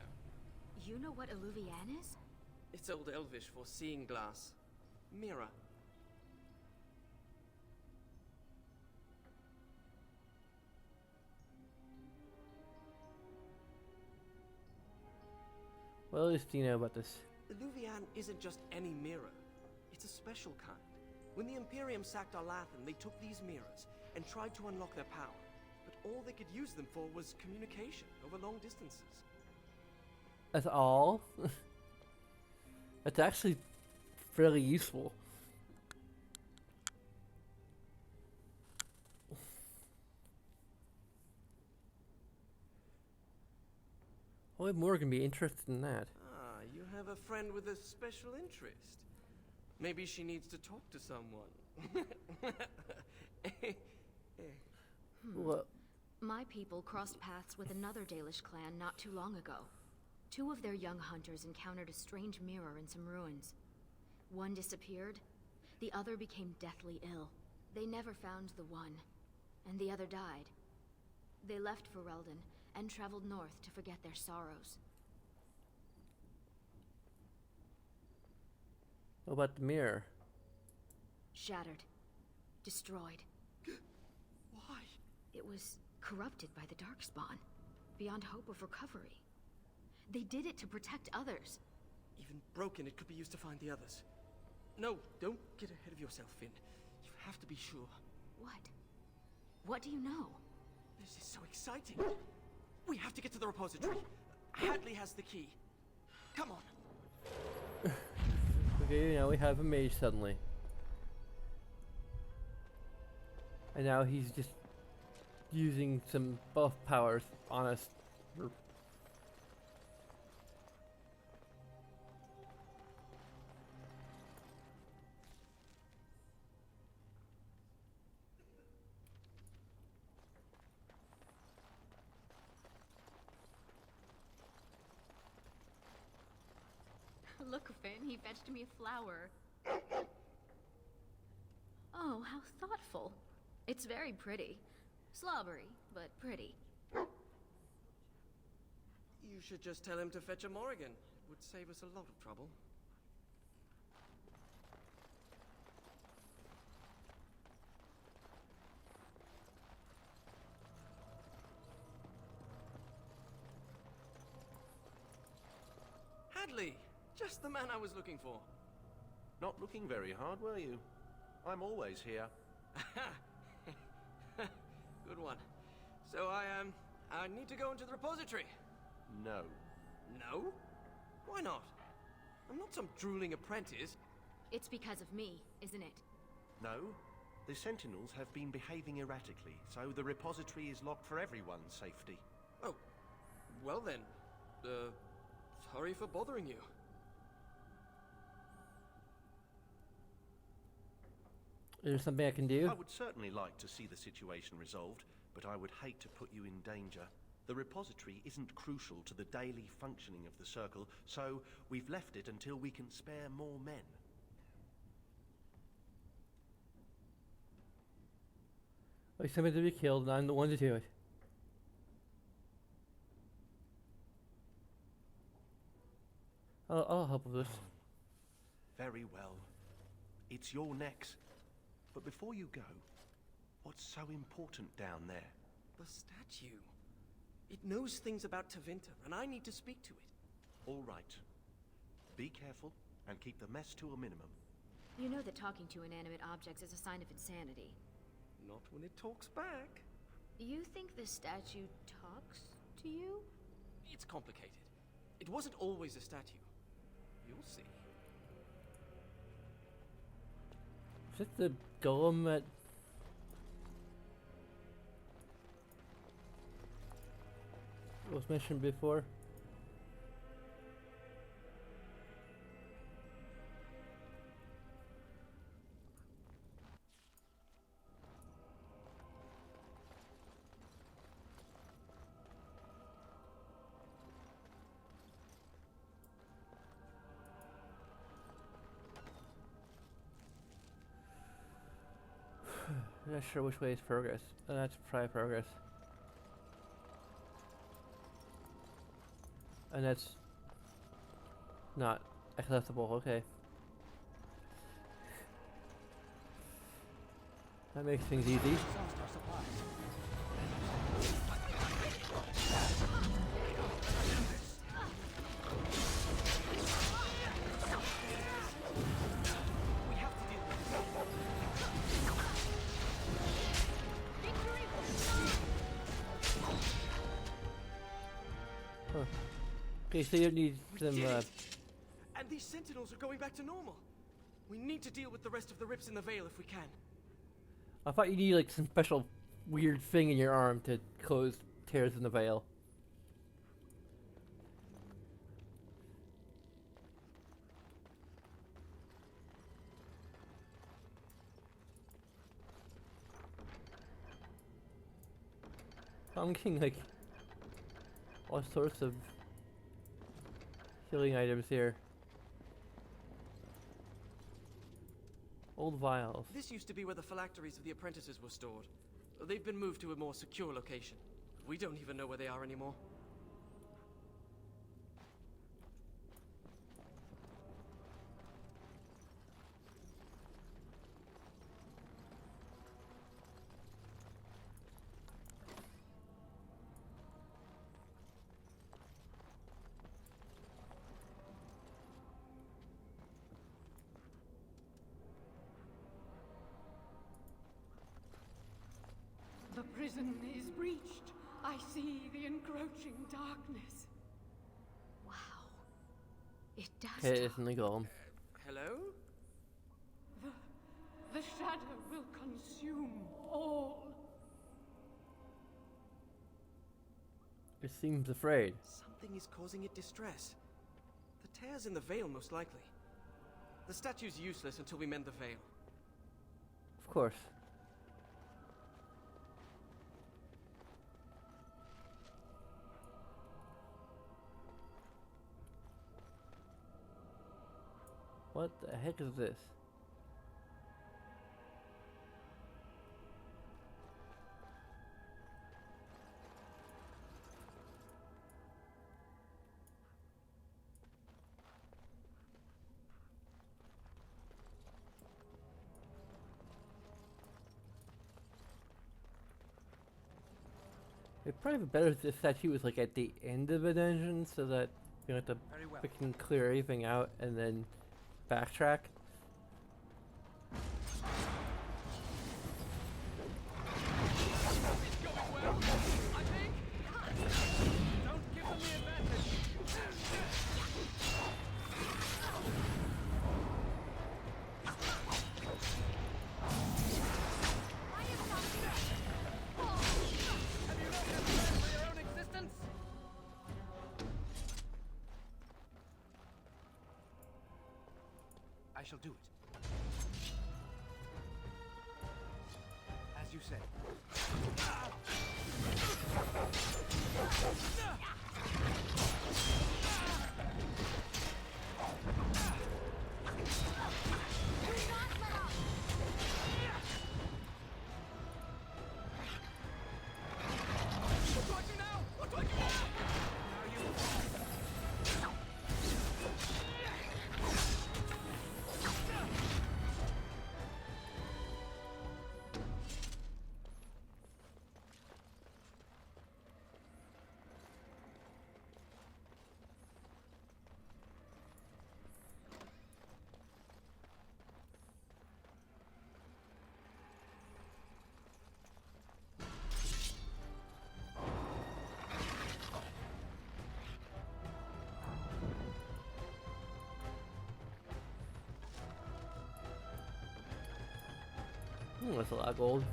You know what Illuvian is? It's Old Elvish for seeing glass. Mirror. What else do you know about this? Illuvian isn't just any mirror. It's a special kind. When the Imperium sacked Arlathan, they took these mirrors and tried to unlock their power. But all they could use them for was communication over long distances. That's all? That's actually fairly useful. Why would Morgan be interested in that? Ah, you have a friend with a special interest. Maybe she needs to talk to someone. What? My people crossed paths with another Dalish clan not too long ago. 2 of their young hunters encountered a strange mirror in some ruins. One disappeared, the other became deathly ill. They never found the one, and the other died. They left Ferelden and traveled north to forget their sorrows. What about the mirror? Shattered. Destroyed. Why? It was corrupted by the Darkspawn, beyond hope of recovery. They did it to protect others. Even broken, it could be used to find the others. No, don't get ahead of yourself, Finn. You have to be sure. What? What do you know? This is so exciting. We have to get to the repository. Hadley has the key. Come on. Okay, now we have a mage suddenly. And now he's just using some buff powers on us. Look, Finn, he fetched me a flower. Oh, how thoughtful. It's very pretty. Slobbery, but pretty. You should just tell him to fetch a Morrigan. It would save us a lot of trouble. Hadley! Just the man I was looking for. Not looking very hard, were you? I'm always here. Good one. So I need to go into the repository. No. No? Why not? I'm not some drooling apprentice. It's because of me, isn't it? No. The Sentinels have been behaving erratically, so the repository is locked for everyone's safety. Oh. Well then. Sorry for bothering you. Is there something I can do? I would certainly like to see the situation resolved, but I would hate to put you in danger. The repository isn't crucial to the daily functioning of the Circle, so we've left it until we can spare more men. Like somebody to be killed, and I'm the one to do it. I'll help with this. Very well. It's your necks. But before you go, what's so important down there? The statue. It knows things about Tevinter, and I need to speak to it. All right. Be careful, and keep the mess to a minimum. You know that talking to inanimate objects is a sign of insanity. Not when it talks back. You think the statue talks to you? It's complicated. It wasn't always a statue. You'll see. Is it the golem that... was mentioned before? I'm not sure which way is progress. That's probably progress. And that's not accessible, okay. That makes things easy. Okay, so you need some, And these sentinels are going back to normal. We need to deal with the rest of the rips in the veil if we can. I thought you need like some special weird thing in your arm to close tears in the veil. I'm getting like all sorts of healing items here. Old vials. This used to be where the phylacteries of the apprentices were stored. They've been moved to a more secure location. We don't even know where they are anymore. The prison is breached. I see the encroaching darkness. Wow. It does Okay, talk. it's in the golem. Hello? The shadow will consume all. It seems afraid. Something is causing it distress. The tears in the veil, most likely. The statue's useless until we mend the veil. Of course. What the heck is this? It'd probably be better if this statue was like at the end of a dungeon so that you don't have to Very well. freaking clear everything out and then backtrack. I shall do it. As you say. That's a lot of gold.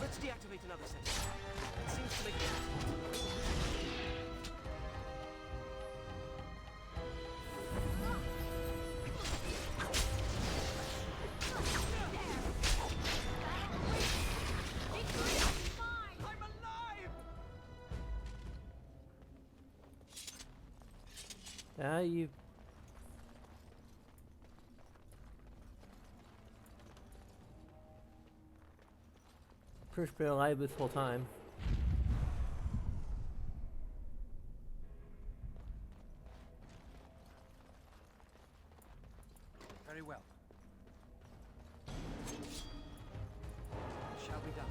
Let's deactivate another sensor. It seems to make it. Now you. First been alive this whole time. Very well. It shall be done.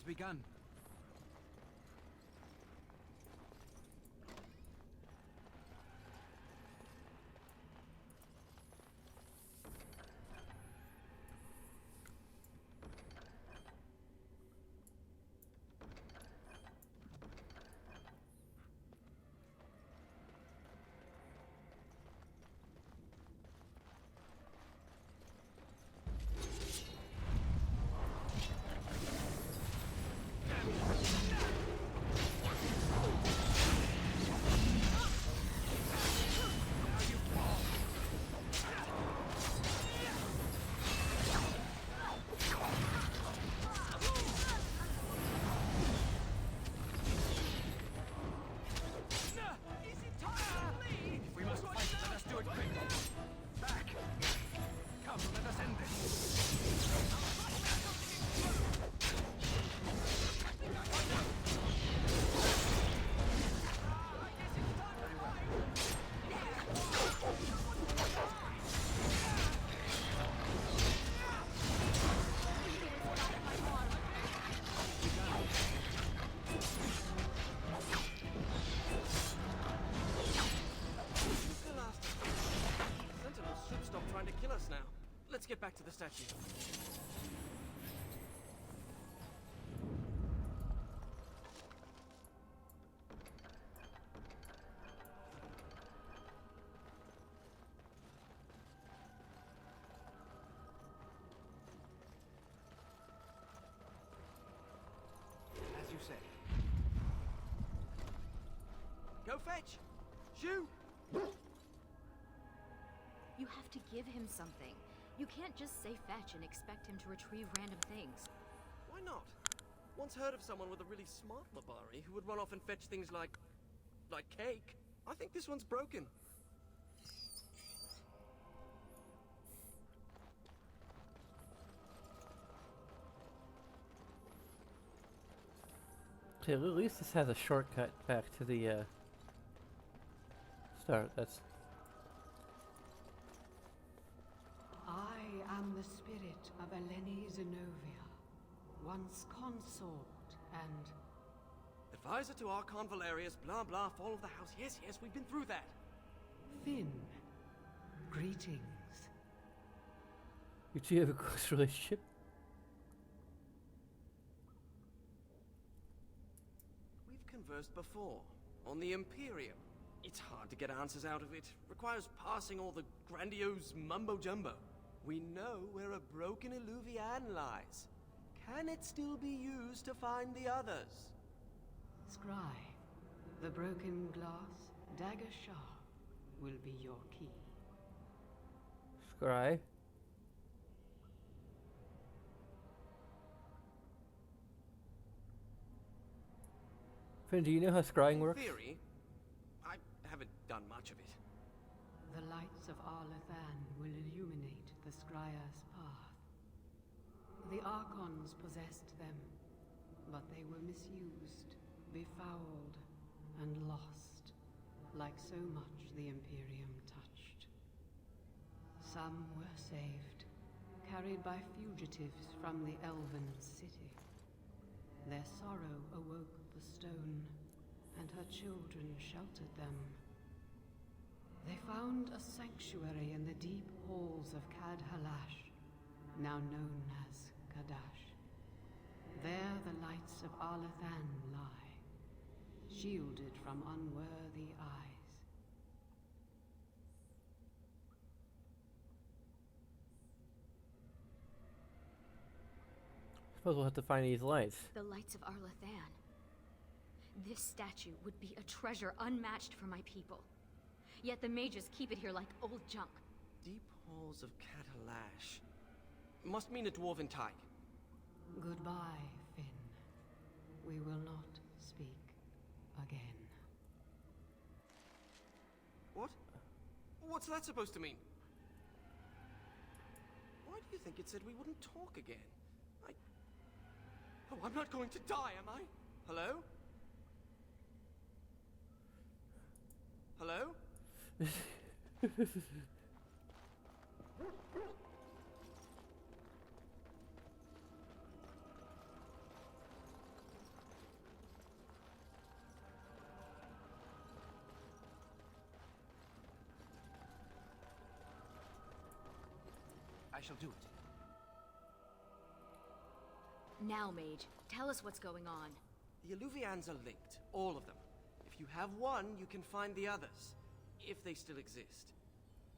has begun. Let's get back to the statue. As you say. Go fetch! Shoot! You have to give him something. You can't just say fetch and expect him to retrieve random things. Why not? Once heard of someone with a really smart Labari who would run off and fetch things like cake. I think this one's broken. Okay, at least this has a shortcut back to the start. That's. I am the spirit of Eleni Zenobia, once consort and... Advisor to Archon Valerius, blah blah, fall of the house. Yes, we've been through that. Finn. Greetings. You two have a close relationship? We've conversed before, on the Imperium. It's hard to get answers out of it. Requires parsing all the grandiose mumbo-jumbo. We know where a broken Illuvian lies. Can it still be used to find the others? Scry, the broken glass dagger shard will be your key. Scry. Finn, do you know how scrying works? In theory, I haven't done much of it. The lights of Arlathan will illuminate the Scryer's path. The Archons possessed them, but they were misused, befouled, and lost, like so much the Imperium touched. Some were saved, carried by fugitives from the Elven city. Their sorrow awoke the stone, and her children sheltered them. They found a sanctuary in the deep halls of Cad Halash, now known as Kadash. There the lights of Arlathan lie, shielded from unworthy eyes. Suppose we'll have to find these lights. The lights of Arlathan. This statue would be a treasure unmatched for my people. Yet the mages keep it here like old junk. Deep halls of Cad Halash. Must mean a dwarven tide. Goodbye, Finn. We will not speak again. What? What's that supposed to mean? Why do you think it said we wouldn't talk again? Oh, I'm not going to die, am I? Hello? Hello? shall do it. Now, Mage, tell us what's going on. The Eluvians are linked, all of them. If you have one, you can find the others, if they still exist.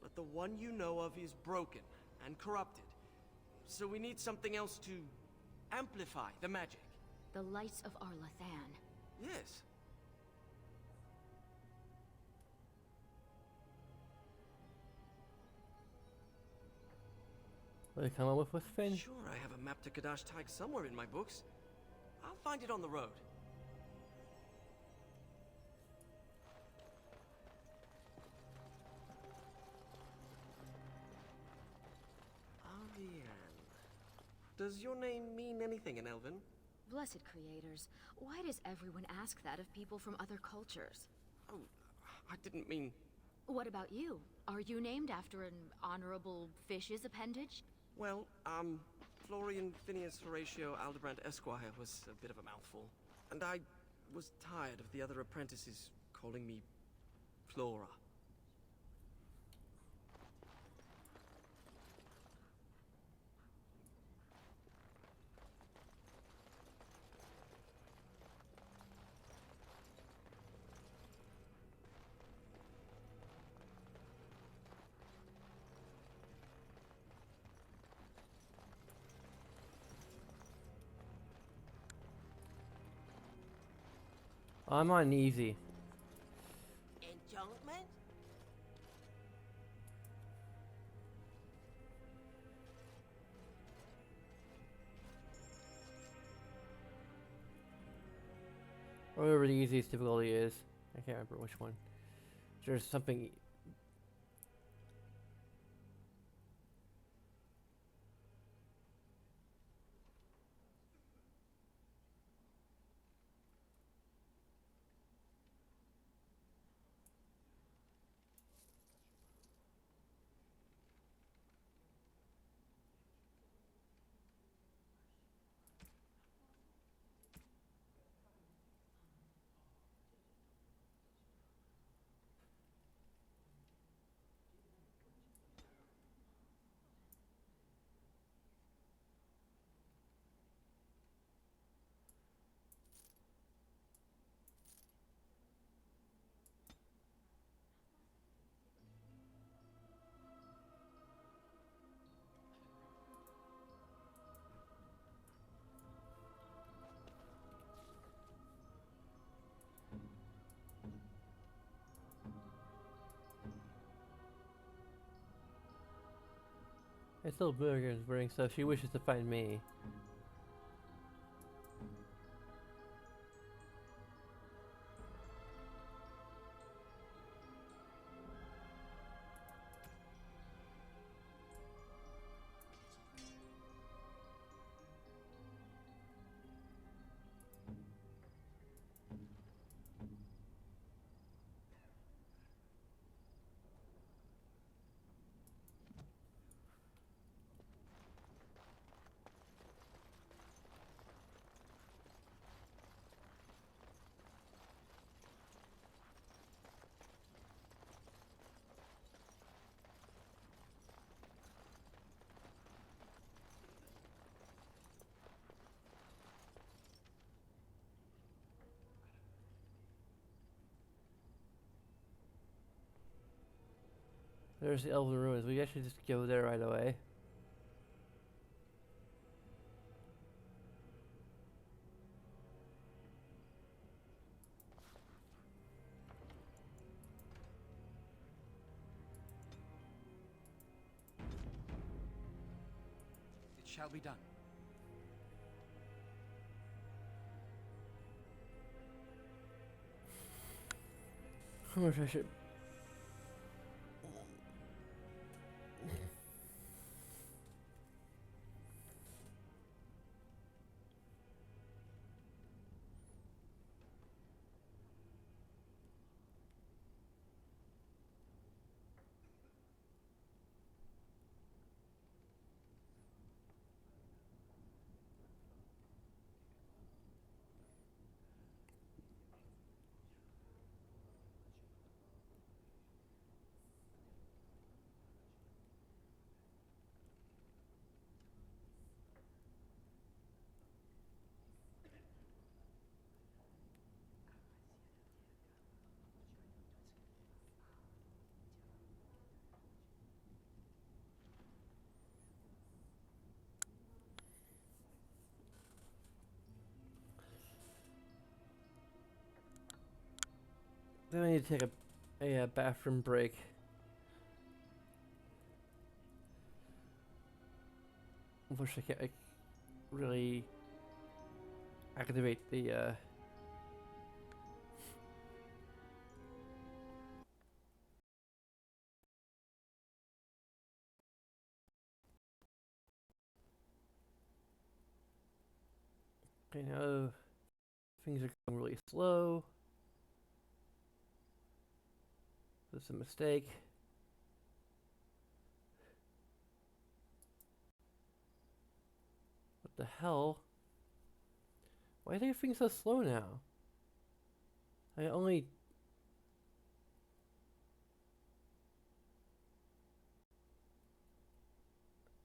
But the one you know of is broken and corrupted. So we need something else to amplify the magic. The lights of Arlathan. Yes. What did you come up with Finn? Sure, I have a map to Kadash Tag somewhere in my books. I'll find it on the road. Ariane. Does your name mean anything in Elven? Blessed creators, why does everyone ask that of people from other cultures? Oh, I didn't mean... What about you? Are you named after an honorable fish's appendage? Well, Florian Phineas Horatio Aldebrand Esquire was a bit of a mouthful. And I was tired of the other apprentices calling me Flora. I'm on easy. Enchantment? Whatever the easiest difficulty is. I can't remember which one. There's something... It's still Burger's wearing stuff. She wishes to find me. There's the Elven Ruins. We actually just go there right away. It shall be done. I wish I should. Then I need to take a bathroom break. Wish I could like, really activate the okay, now things are going really slow. That's a mistake. What the hell? Why are things so slow now? I only...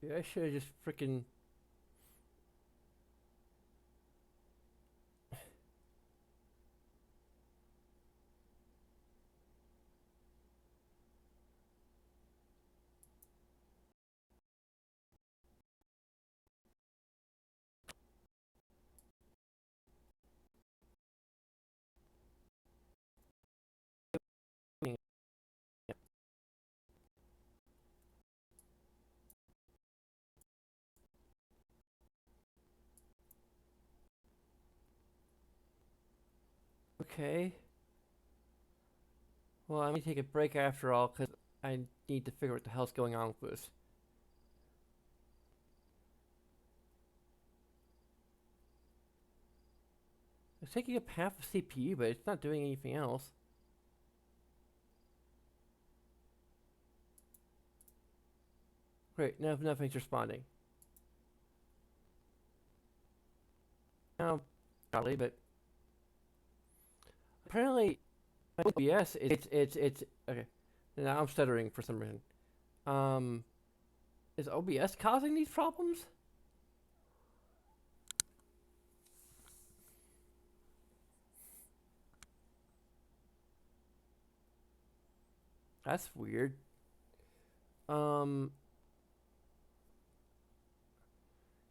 Yeah, I should have just freaking... Okay. Well, I'm gonna take a break after all, because I need to figure out what the hell's going on with this. It's taking up half the CPU, but it's not doing anything else. Great, now nothing's responding. Now, probably, but apparently, OBS it's okay. Now I'm stuttering for some reason. Is OBS causing these problems? That's weird.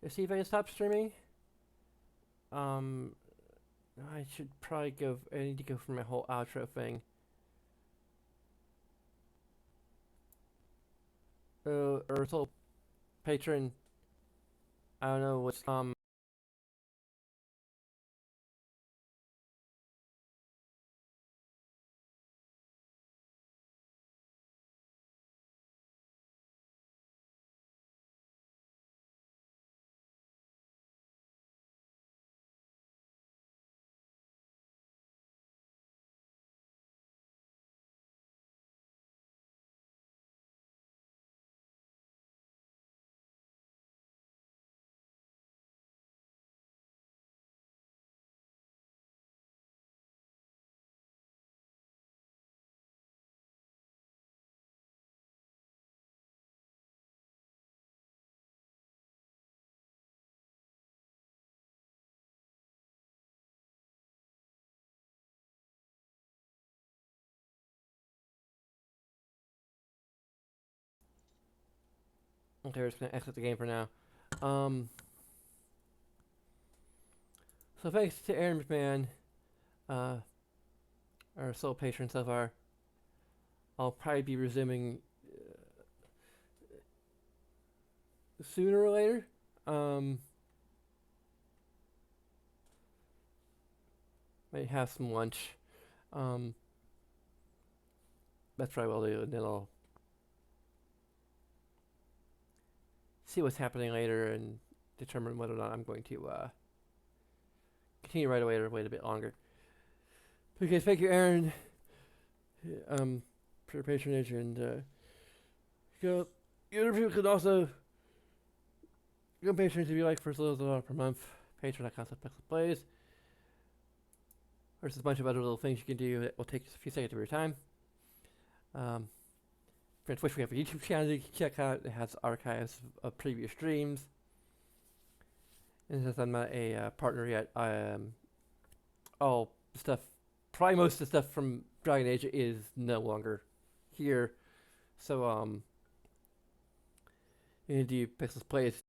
Let's see if I can stop streaming. I should probably go. I need to go for my whole outro thing. Ursel, patron. I don't know what's okay, we're just gonna exit the game for now. So thanks to Aaron McMahon, our sole patron so far. I'll probably be resuming sooner or later. Might have some lunch. That's probably what I'll do, and then I'll see what's happening later and determine whether or not I'm going to continue right away or wait a bit longer. Okay, thank you, Aaron, for your patronage, and you other people could also become patrons if you like for as little as $1 per month. Patreon.com/PixelPlays. There's a bunch of other little things you can do that will take just a few seconds of your time. For Twitch, we have a YouTube channel you can check out. It has archives of previous streams. And since I'm not a partner yet, all stuff, probably most of the stuff from Dragon Age is no longer here. So, you can do Pixels Plays